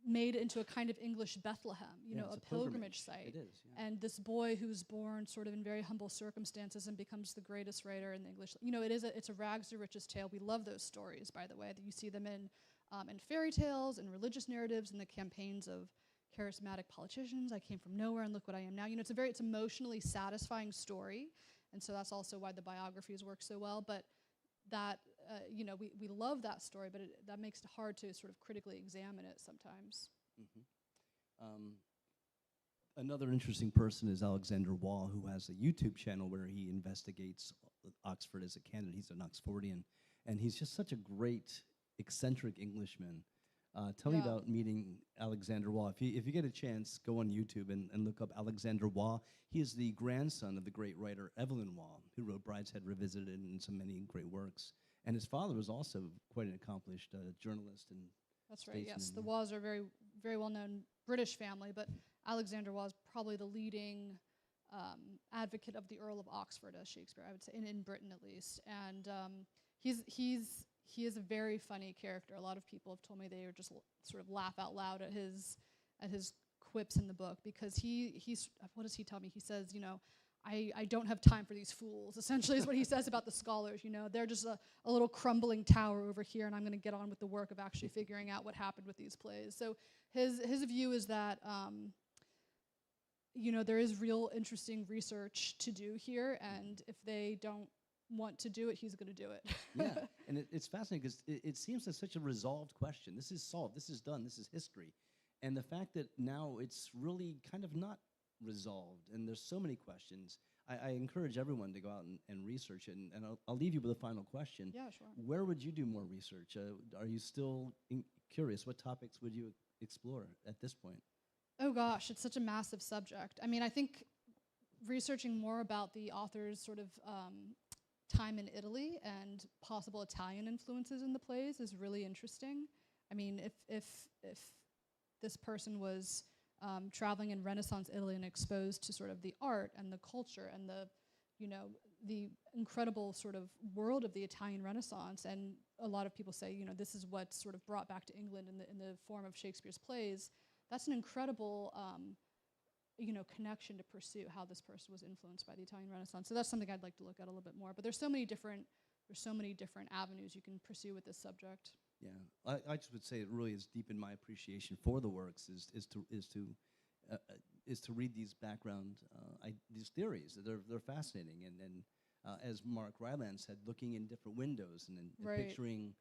made into a kind of English Bethlehem, a pilgrimage site. It is, yeah. And this boy who's born sort of in very humble circumstances and becomes the greatest writer in the English. It's a rags to riches tale. We love those stories, by the way. That you see them in fairy tales and religious narratives and the campaigns of charismatic politicians. I came from nowhere and look what I am now. It's emotionally satisfying story, and so that's also why the biographies work so well. But that we love that story, but that makes it hard to sort of critically examine it sometimes. Another interesting person is Alexander Wall, who has a YouTube channel where he investigates Oxford as a candidate. He's an Oxfordian, and he's just such a great eccentric Englishman. Tell me about meeting Alexander Wall. If you get a chance, go on YouTube and look up Alexander Wall. He is the grandson of the great writer Evelyn Wall, who wrote Brideshead Revisited and so many great works. And his father was also quite an accomplished journalist and That's right, yes. The Walls are a very, very well-known British family, but Alexander Wall is probably the leading advocate of the Earl of Oxford, as Shakespeare, I would say, in Britain at least. And he is a very funny character. A lot of people have told me they just sort of laugh out loud at his at his quips in the book, because he's what does he tell me? He says, I don't have time for these fools, essentially is what he says about the scholars. They're just a little crumbling tower over here, and I'm going to get on with the work of actually figuring out what happened with these plays. So his view is that there is real interesting research to do here, and if they don't want to do it, he's going to do it. Yeah, and it's fascinating because it seems like such a resolved question. This is solved, this is done, this is history. And the fact that now it's really kind of not resolved, and there's so many questions. I encourage everyone to go out and research it, and I'll leave you with a final question. Yeah, sure. Where would you do more research? Are you still curious? What topics would you explore at this point? Oh gosh, it's such a massive subject. I mean, I think researching more about the author's sort of time in Italy and possible Italian influences in the plays is really interesting. I mean, if this person was traveling in Renaissance Italy and exposed to sort of the art and the culture and the incredible sort of world of the Italian Renaissance, and a lot of people say, this is what's sort of brought back to England in the form of Shakespeare's plays. That's an incredible, connection to pursue, how this person was influenced by the Italian Renaissance. So that's something I'd like to look at a little bit more. But there's so many different avenues you can pursue with this subject. Yeah, I just would say it really is deep in my appreciation for the works is to read these background these theories. They're fascinating, and as Mark Ryland said, looking in different windows and Right. picturing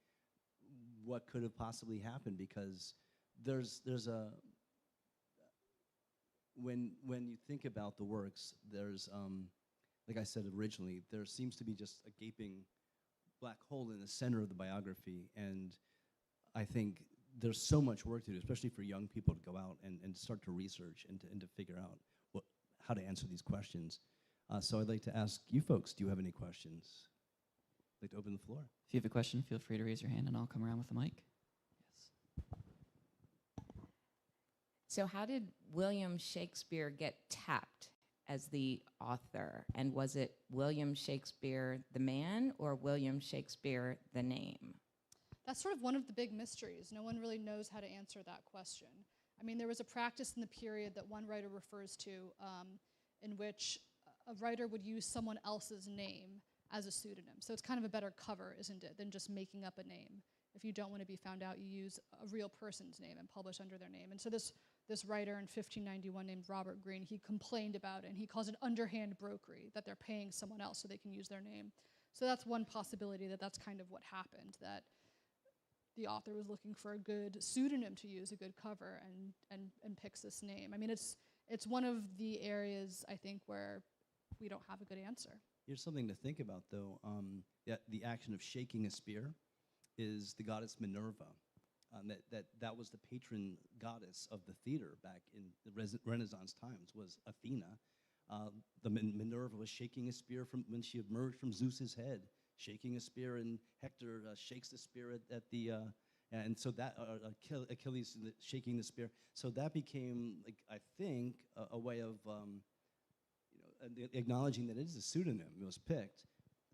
what could have possibly happened, because there's a when you think about the works, there's like I said originally, there seems to be just a gaping black hole in the center of the biography, and I think there's so much work to do, especially for young people to go out and start to research and to figure out how to answer these questions. So I'd like to ask you folks, do you have any questions? I'd like to open the floor. If you have a question, feel free to raise your hand and I'll come around with the mic. Yes. So how did William Shakespeare get tapped as the author? And was it William Shakespeare the man or William Shakespeare the name? That's sort of one of the big mysteries. No one really knows how to answer that question. I mean, there was a practice in the period that one writer refers to in which a writer would use someone else's name as a pseudonym. So it's kind of a better cover, isn't it, than just making up a name. If you don't want to be found out, you use a real person's name and publish under their name. And so this writer in 1591 named Robert Greene, he complained about it, and he calls it underhand brokery, that they're paying someone else so they can use their name. So that's one possibility, that's kind of what happened, that the author was looking for a good pseudonym to use, a good cover, and picks this name. I mean, it's one of the areas, I think, where we don't have a good answer. Here's something to think about, though. The action of shaking a spear is the goddess Minerva. That was the patron goddess of the theater back in the Renaissance times, was Athena. Minerva was shaking a spear when she emerged from Zeus's head, shaking a spear, and Hector shakes the spear at the, and so that, Achilles shaking the spear. So that became, like, I think, a way of acknowledging that it is a pseudonym. It was picked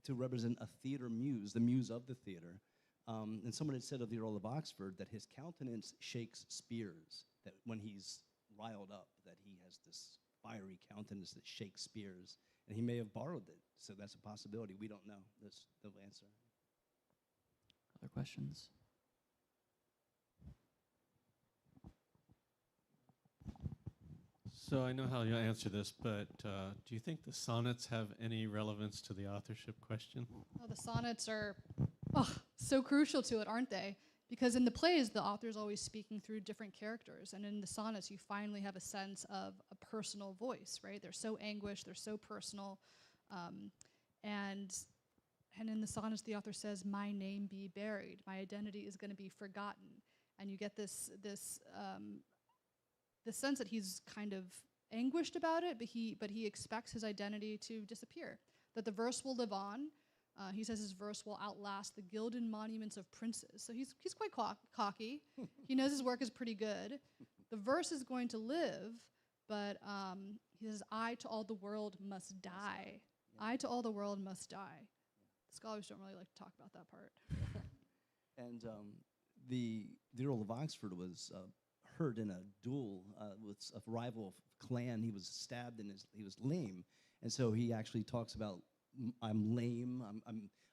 to represent a theater muse, the muse of the theater. And someone had said of the Earl of Oxford that his countenance shakes spears, that when he's riled up, that he has this fiery countenance that shakes spears. And he may have borrowed it, so that's a possibility. We don't know. That's the answer. Other questions? So I know how you'll answer this, but do you think the sonnets have any relevance to the authorship question? Oh, the sonnets are so crucial to it, aren't they? Because in the plays, the author's always speaking through different characters, and in the sonnets, you finally have a sense of a personal voice, right? They're so anguished, they're so personal, and in the sonnets, the author says, "My name be buried, my identity is going to be forgotten," and you get this sense that he's kind of anguished about it, but he expects his identity to disappear, that the verse will live on. He says his verse will outlast the gilded monuments of princes. So he's quite cocky. He knows his work is pretty good. The verse is going to live, but he says, "I to all the world must die. Yeah. I to all the world must die." Yeah. Scholars don't really like to talk about that part. And the Earl of Oxford was hurt in a duel with a rival clan. He was stabbed and he was lame, and so he actually talks about I'm lame.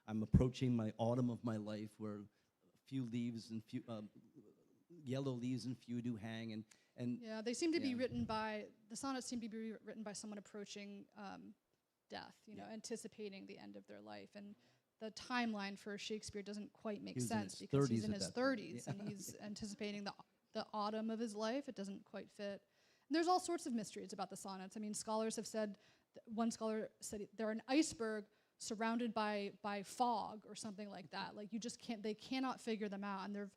I'm approaching my autumn of my life, where few leaves and few yellow leaves and few do hang, and Yeah, they seem to be written by, the sonnets seem to be written by someone approaching death, anticipating the end of their life. And the timeline for Shakespeare doesn't quite make sense because he's in his 30s and he's anticipating the autumn of his life. It doesn't quite fit. And there's all sorts of mysteries about the sonnets. I mean, scholars have said, one scholar said they're an iceberg surrounded by fog or something like that. Like they cannot figure them out. And they're,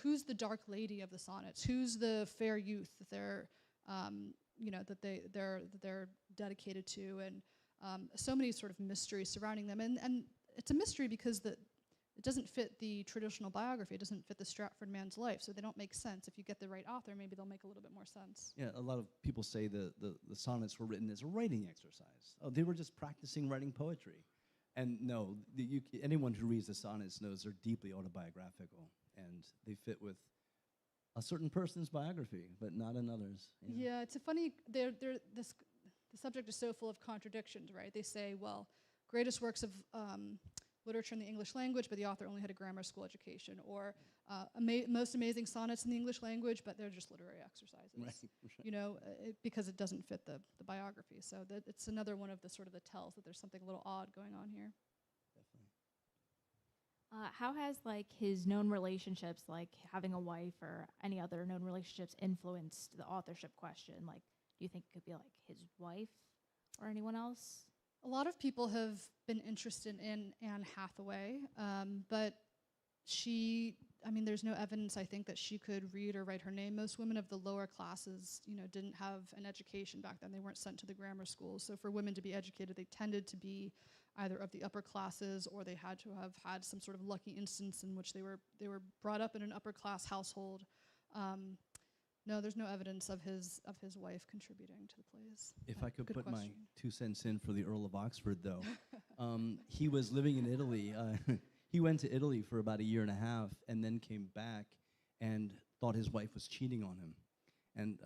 who's the dark lady of the sonnets? Who's the fair youth that they're, that they're dedicated to? And so many sort of mysteries surrounding them. And it's a mystery because it doesn't fit the traditional biography. It doesn't fit the Stratford man's life, so they don't make sense. If you get the right author, maybe they'll make a little bit more sense. Yeah, a lot of people say the sonnets were written as a writing exercise. Oh, they were just practicing writing poetry. And no, anyone who reads the sonnets knows they're deeply autobiographical, and they fit with a certain person's biography, but not another's. Yeah, it's a funny, the subject is so full of contradictions, right? They say, well, greatest works of literature in the English language, but the author only had a grammar school education, or most amazing sonnets in the English language, but they're just literary exercises, right. Because it doesn't fit the biography. So it's another one of the sort of the tells that there's something a little odd going on here. Definitely. How has his known relationships, like having a wife or any other known relationships, influenced the authorship question? Like, do you think it could be his wife or anyone else? A lot of people have been interested in Anne Hathaway, but there's no evidence, I think, that she could read or write her name. Most women of the lower classes, didn't have an education back then. They weren't sent to the grammar schools. So for women to be educated, they tended to be either of the upper classes, or they had to have had some sort of lucky instance in which they were brought up in an upper class household. No, there's no evidence of his wife contributing to the plays. If I could Good put my question. 2 cents in for the Earl of Oxford, though. He was living in Italy. He went to Italy for about a year and a half and then came back and thought his wife was cheating on him, and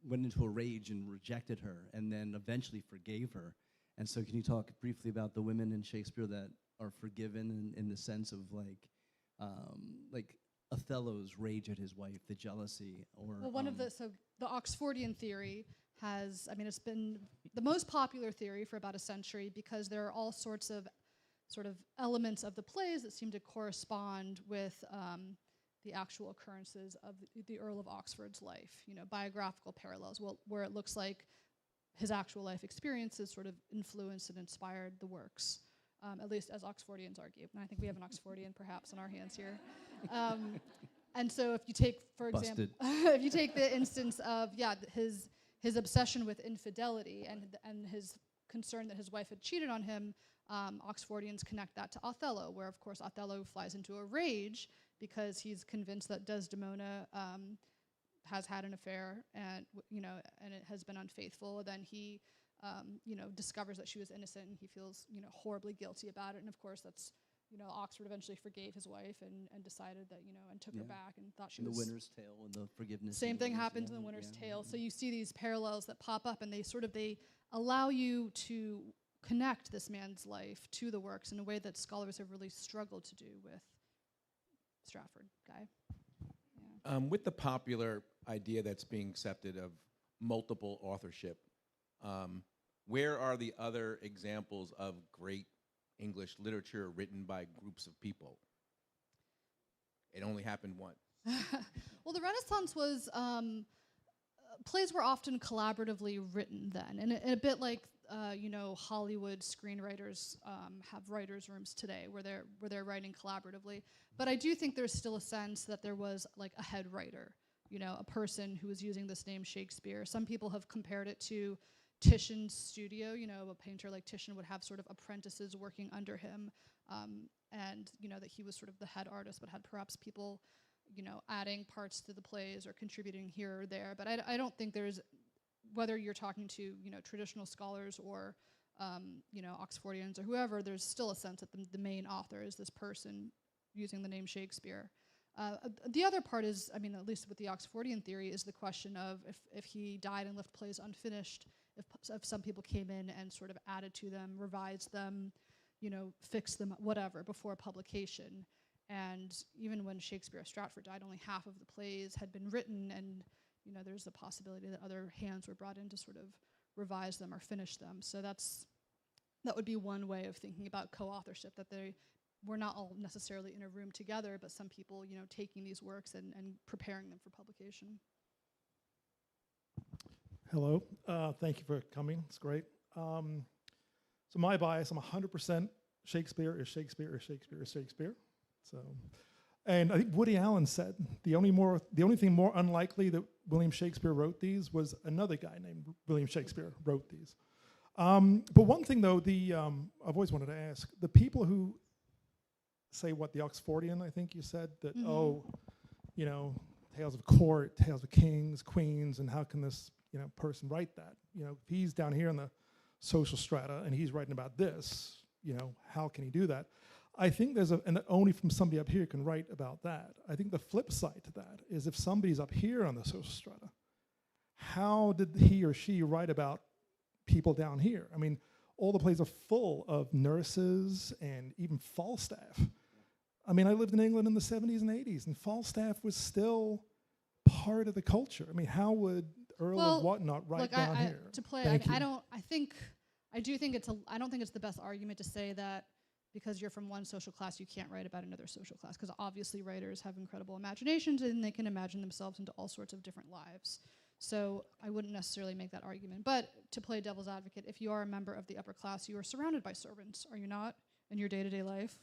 went into a rage and rejected her, and then eventually forgave her. And so can you talk briefly about the women in Shakespeare that are forgiven in the sense of like Othello's rage at his wife, the jealousy, or the Oxfordian theory has, it's been the most popular theory for about a century, because there are all sorts of sort of elements of the plays that seem to correspond with the actual occurrences of the Earl of Oxford's life. Biographical parallels, where it looks like his actual life experiences sort of influenced and inspired the works, at least as Oxfordians argue. And I think we have an Oxfordian perhaps on our hands here. And so if you take, for example, if you take the instance of, his obsession with infidelity and his concern that his wife had cheated on him, Oxfordians connect that to Othello, where of course Othello flies into a rage because he's convinced that Desdemona has had an affair and and it has been unfaithful. And then he discovers that she was innocent, and he feels horribly guilty about it. And of course that's Oxford eventually forgave his wife and decided that and took her back and thought she was. The Winter's Tale and the forgiveness. Same thing happens in the Winter's Tale. So you see these parallels that pop up, and they allow you to connect this man's life to the works in a way that scholars have really struggled to do with Stratford Guy. Yeah. With the popular idea that's being accepted of multiple authorship, where are the other examples of great English literature written by groups of people? It only happened once. Well, the Renaissance was, plays were often collaboratively written then, and a bit like Hollywood screenwriters have writers' rooms today where they're writing collaboratively. But I do think there's still a sense that there was like a head writer, a person who was using this name Shakespeare. Some people have compared it to Titian's studio. A painter like Titian would have sort of apprentices working under him, and that he was sort of the head artist, but had perhaps people adding parts to the plays or contributing here or there. But I don't think there's, whether you're talking to traditional scholars or Oxfordians or whoever, there's still a sense that the main author is this person using the name Shakespeare. The other part is, I mean, at least with the Oxfordian theory, is the question of if he died and left plays unfinished, if some people came in and sort of added to them, revised them, fixed them, whatever, before publication. And even when Shakespeare of Stratford died, only half of the plays had been written, and there's a possibility that other hands were brought in to sort of revise them or finish them. So that would be one way of thinking about co-authorship, that we're not all necessarily in a room together, but some people, taking these works and preparing them for publication. Hello, thank you for coming, it's great. So my bias, I'm 100% Shakespeare is Shakespeare is Shakespeare is Shakespeare. So, and I think Woody Allen said the only thing more unlikely that William Shakespeare wrote these was another guy named William Shakespeare wrote these. But one thing though, I've always wanted to ask, the people who say the Oxfordian, I think you said, that, tales of court, tales of kings, queens, and how can this, person write that? If he's down here in the social strata and he's writing about this, how can he do that? I think and only from somebody up here can write about that. I think the flip side to that is if somebody's up here on the social strata, how did he or she write about people down here? I mean, all the plays are full of nurses and even Falstaff. I mean, I lived in England in the 70s and 80s, and Falstaff was still part of the culture. I mean, how would Earl of whatnot write down here? To play, I don't think it's the best argument to say that because you're from one social class, you can't write about another social class, because obviously writers have incredible imaginations and they can imagine themselves into all sorts of different lives. So I wouldn't necessarily make that argument. But to play devil's advocate, if you are a member of the upper class, you are surrounded by servants, are you not, in your day-to-day life?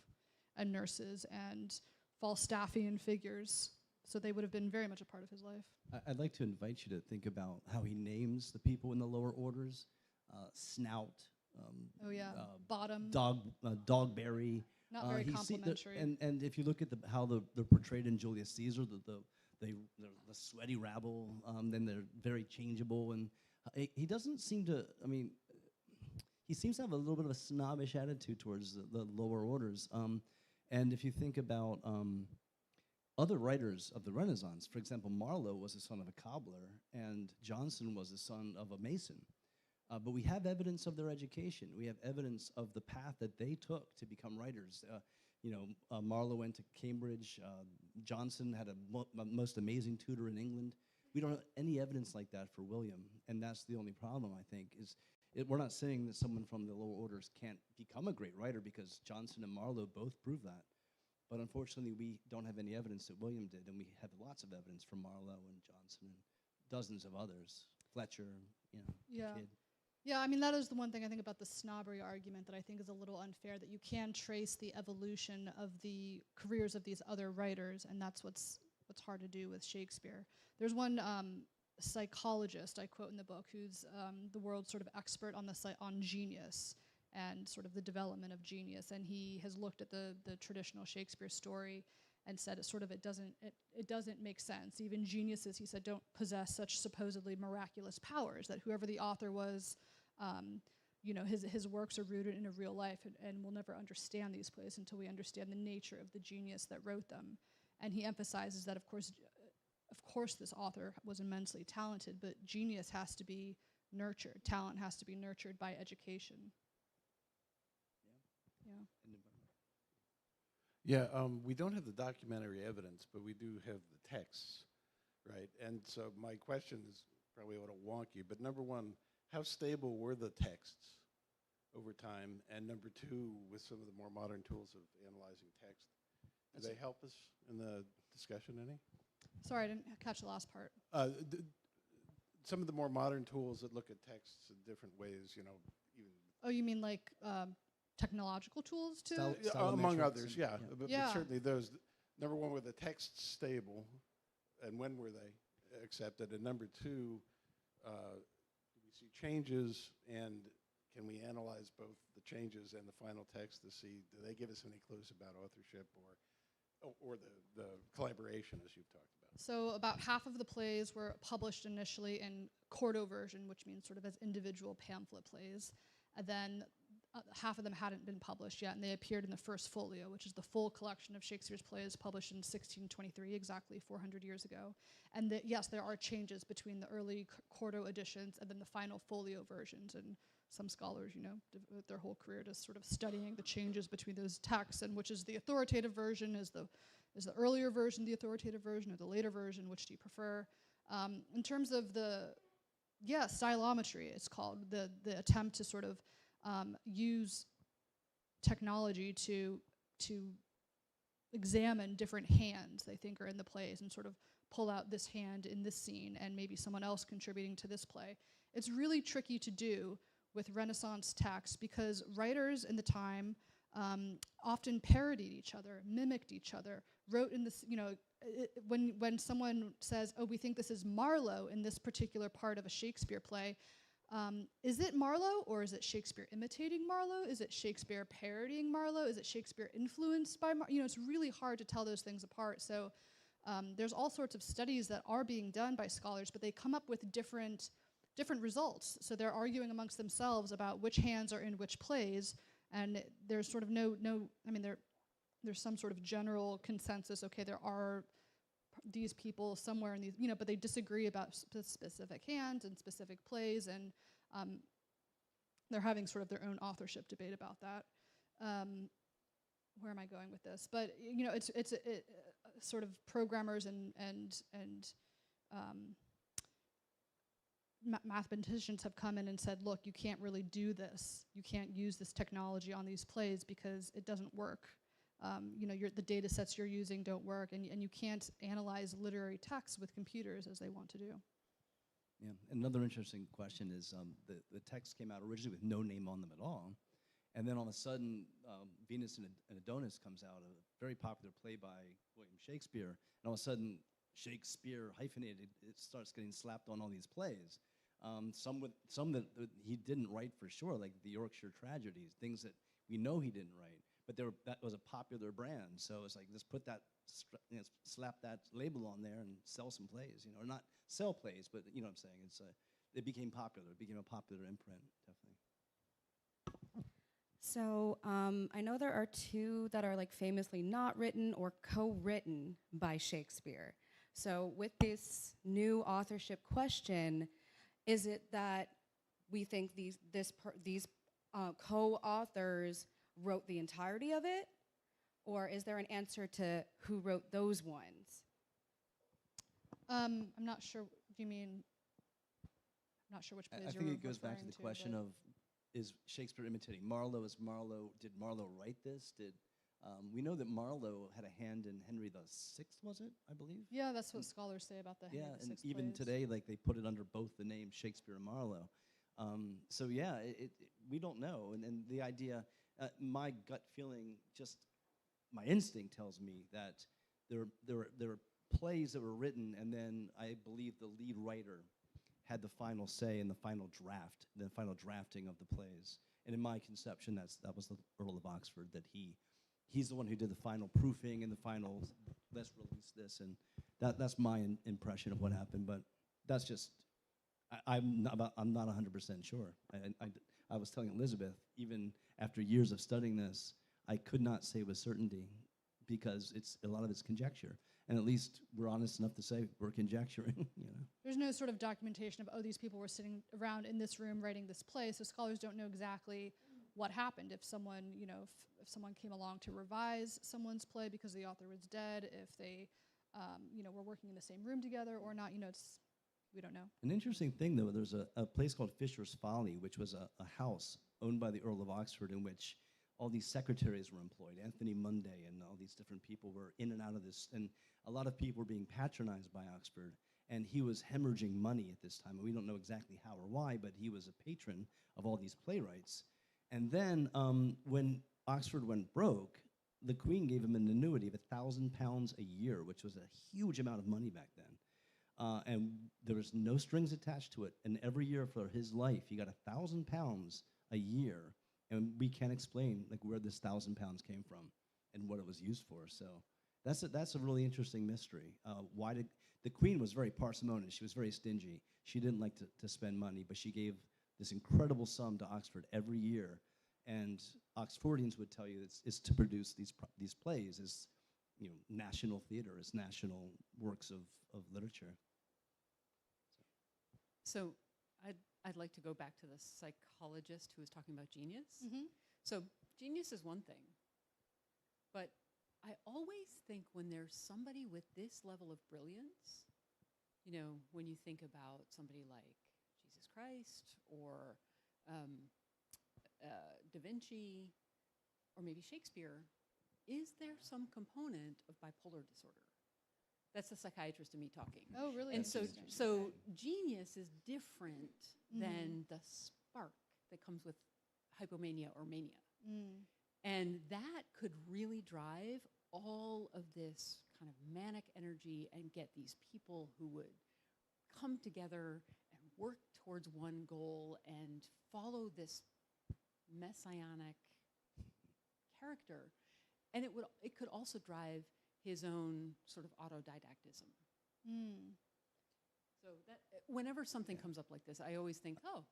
And nurses and Falstaffian figures. So they would have been very much a part of his life. I'd like to invite you to think about how he names the people in the lower orders. Snout. Bottom. Dogberry. Not very complimentary. And if you look at how they're portrayed in Julius Caesar, they're the sweaty rabble, then they're very changeable. And he doesn't seem to, he seems to have a little bit of a snobbish attitude towards the lower orders. And if you think about other writers of the Renaissance, for example, Marlowe was the son of a cobbler, and Johnson was the son of a mason. But we have evidence of their education. We have evidence of the path that they took to become writers. Marlowe went to Cambridge. Johnson had a most amazing tutor in England. We don't have any evidence like that for William, and that's the only problem, I think, is we're not saying that someone from the lower orders can't become a great writer, because Johnson and Marlowe both prove that. But unfortunately, we don't have any evidence that William did, and we have lots of evidence from Marlowe and Johnson and dozens of others. Fletcher, Kidd. Yeah, I mean, that is the one thing I think about the snobbery argument that I think is a little unfair, that you can trace the evolution of the careers of these other writers, and that's what's hard to do with Shakespeare. There's one psychologist I quote in the book who's the world's sort of expert on genius and sort of the development of genius, and he has looked at the traditional Shakespeare story and said it doesn't make sense. Even geniuses, he said, don't possess such supposedly miraculous powers, that whoever the author was, his works are rooted in a real life, and we'll never understand these plays until we understand the nature of the genius that wrote them. And he emphasizes that, of course, this author was immensely talented, but genius has to be nurtured. Talent has to be nurtured by education. Yeah, we don't have the documentary evidence, but we do have the texts, right? And so my question is probably a little wonky, but number one, how stable were the texts over time? And number two, with some of the more modern tools of analyzing text, do they help us in the discussion any? Sorry, I didn't catch the last part. Some of the more modern tools that look at texts in different ways, even. Oh, you mean like technological tools too? Among others, yeah. But Yeah. certainly those, number one, were the texts stable, and when were they accepted? And number two, do we see changes, and can we analyze both the changes and the final text to see, do they give us any clues about authorship or the collaboration, as you've talked about? So about half of the plays were published initially in quarto version, which means sort of as individual pamphlet plays. And then half of them hadn't been published yet, and they appeared in the First Folio, which is the full collection of Shakespeare's plays published in 1623, exactly 400 years ago. And yes, there are changes between the early quarto editions and then the final folio versions, and some scholars, devote their whole career to sort of studying the changes between those texts, and which is the authoritative version, is the earlier version the authoritative version, or the later version, which do you prefer? In terms of stylometry, it's called, the attempt to sort of use technology to examine different hands they think are in the plays and sort of pull out this hand in this scene and maybe someone else contributing to this play. It's really tricky to do with Renaissance texts because writers in the time often parodied each other, mimicked each other, wrote in this, when someone says, oh, we think this is Marlowe in this particular part of a Shakespeare play, is it Marlowe, or is it Shakespeare imitating Marlowe? Is it Shakespeare parodying Marlowe? Is it Shakespeare influenced by Marlowe? It's really hard to tell those things apart. So there's all sorts of studies that are being done by scholars, but they come up with different results. So they're arguing amongst themselves about which hands are in which plays, and there's sort of there's some sort of general consensus. Okay, there are these people somewhere in these, but they disagree about specific hands and specific plays, and they're having sort of their own authorship debate about that. Where am I going with this? But it's sort of programmers and mathematicians have come in and said, look, you can't really do this. You can't use this technology on these plays because it doesn't work. The data sets you're using don't work, and you can't analyze literary texts with computers as they want to do. Yeah, another interesting question is the text came out originally with no name on them at all, and then all of a sudden, Venus and Adonis comes out, a very popular play by William Shakespeare, and all of a sudden, Shakespeare hyphenated, it starts getting slapped on all these plays. Some that he didn't write for sure, like the Yorkshire Tragedies, things that we know he didn't write. But that was a popular brand, so it's like, let's put that, slap that label on there and sell some plays, or not sell plays, but you know what I'm saying. It became popular. It became a popular imprint, definitely. So I know there are two that are like famously not written or co-written by Shakespeare. So with this new authorship question, is it that we think these co-authors wrote the entirety of it, or is there an answer to who wrote those ones? I'm not sure. Do you mean? I'm not sure which plays I you're think it goes back to referring the question of, is Shakespeare imitating Marlowe? Did Marlowe write this? We know that Marlowe had a hand in Henry VI, was it? I believe. Yeah, that's what scholars say about the Henry VI and even plays. today, like they put it under both the names Shakespeare and Marlowe. So yeah, we don't know, and the idea. My gut feeling, just my instinct tells me that there were plays that were written, and then I believe the lead writer had the final say in the final drafting of the plays. And in my conception, that was the Earl of Oxford, that he's the one who did the final proofing and the final, let's release this, and that's my impression of what happened. But that's just, I'm not 100% sure. I was telling Elizabeth, even after years of studying this, I could not say with certainty because a lot of it's conjecture. And at least we're honest enough to say we're conjecturing. There's no sort of documentation of, oh, these people were sitting around in this room writing this play, so scholars don't know exactly what happened. If someone, if someone came along to revise someone's play because the author was dead, if they, were working in the same room together or not, we don't know. An interesting thing, though, there's a place called Fisher's Folly, which was a house owned by the Earl of Oxford in which all these secretaries were employed. Anthony Munday and all these different people were in and out of this, and a lot of people were being patronized by Oxford, and he was hemorrhaging money at this time, and we don't know exactly how or why, but he was a patron of all these playwrights. And then when Oxford went broke, the Queen gave him an annuity of £1,000 a year, which was a huge amount of money back then. And there was no strings attached to it. And every year for his life, he got £1,000 a year. And we can't explain where this £1,000 came from and what it was used for. So that's a really interesting mystery. Why did the Queen was very parsimonious. She was very stingy. She didn't like to spend money, but she gave this incredible sum to Oxford every year. And Oxfordians would tell you it's to produce these plays as national theater, as national works of literature. So I'd like to go back to the psychologist who was talking about genius. Mm-hmm. So genius is one thing, but I always think when there's somebody with this level of brilliance, when you think about somebody like Jesus Christ or Da Vinci or maybe Shakespeare, is there some component of bipolar disorder? That's the psychiatrist in me talking. Oh, really? And so Interesting. genius is different than the spark that comes with hypomania or mania. Mm. And that could really drive all of this kind of manic energy and get these people who would come together and work towards one goal and follow this messianic character. And it could also drive his own sort of autodidactism. Mm. So that whenever something comes up like this, I always think, oh,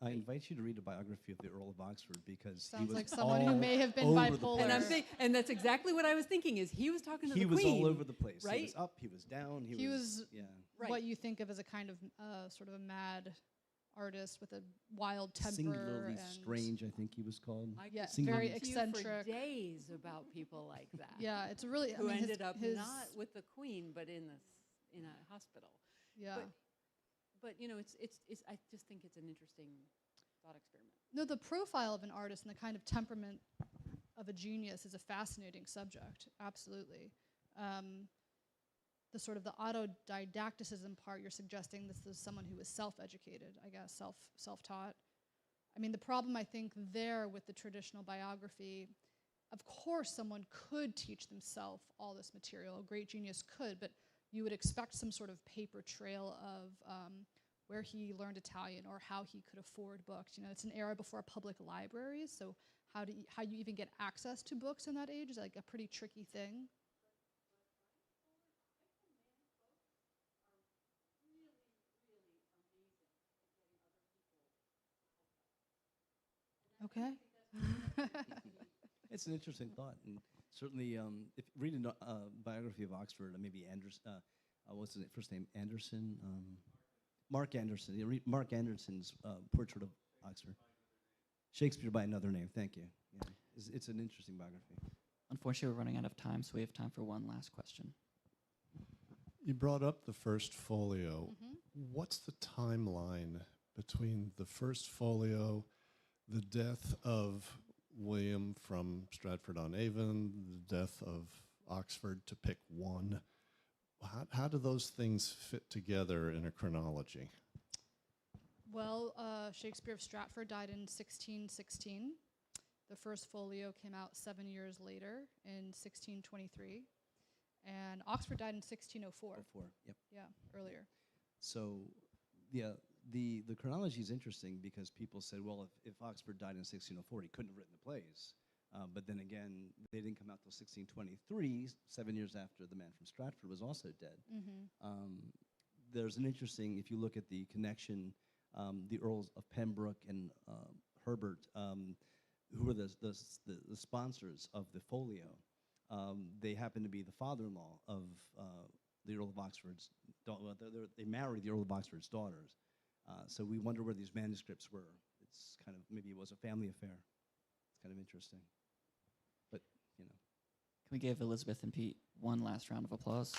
I invite you to read a biography of the Earl of Oxford because he Sounds was like someone who all may have been over the bipolar. place. and that's exactly what I was thinking. Is he was talking to He the was queen, all over the place. right? He was up, he was down. He was yeah. Right. what you think of as a kind of sort of a mad artist with a wild temper. Singularly and strange, I think he was called. I Yeah, could very talk to you eccentric. for days about people like that. Yeah, it's a really. Who I mean, ended up his, not with the queen, but in a hospital. Yeah. But it's I just think it's an interesting thought experiment. No, the profile of an artist and the kind of temperament of a genius is a fascinating subject. Absolutely. The sort of the autodidacticism part, you're suggesting this is someone who is self-educated, I guess, self-taught. I mean, the problem I think there with the traditional biography, of course someone could teach themselves all this material, a great genius could, but you would expect some sort of paper trail of where he learned Italian or how he could afford books. It's an era before public libraries, so how you even get access to books in that age is like a pretty tricky thing. Okay. It's an interesting thought, and certainly, if reading a biography of Oxford, maybe Anderson, what's his first name? Anderson, Mark Anderson. You read Mark Anderson's portrait of Oxford. Shakespeare by Another Name. Thank you. Yeah. It's an interesting biography. Unfortunately, we're running out of time, so we have time for one last question. You brought up the first folio. Mm-hmm. What's the timeline between the first folio, the death of William from Stratford-on-Avon, the death of Oxford, to pick one? How do those things fit together in a chronology? Well, Shakespeare of Stratford died in 1616. The first folio came out 7 years later in 1623. And Oxford died in 1604. 04, yep. Yeah, earlier. So, yeah, the chronology is interesting because people said, well, if Oxford died in 1604, he couldn't have written the plays. But then again, they didn't come out till 1623, 7 years after The Man from Stratford was also dead. Mm-hmm. There's an interesting, if you look at the connection, the Earls of Pembroke and Herbert, who were the sponsors of the folio, they happen to be the father-in-law of the Earl of Oxford's daughter. They married the Earl of Oxford's daughters. So we wonder where these manuscripts were. It's kind of, maybe it was a family affair. It's kind of interesting. But, Can we give Elizabeth and Pete one last round of applause?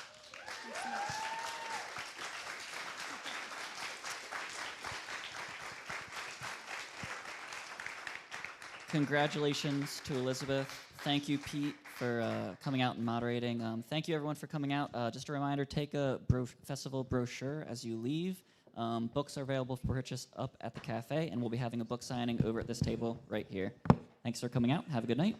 Congratulations to Elizabeth. Thank you, Pete, for coming out and moderating. Thank you, everyone, for coming out. Just a reminder, take a festival brochure as you leave. Books are available for purchase up at the cafe, and we'll be having a book signing over at this table right here. Thanks for coming out. Have a good night.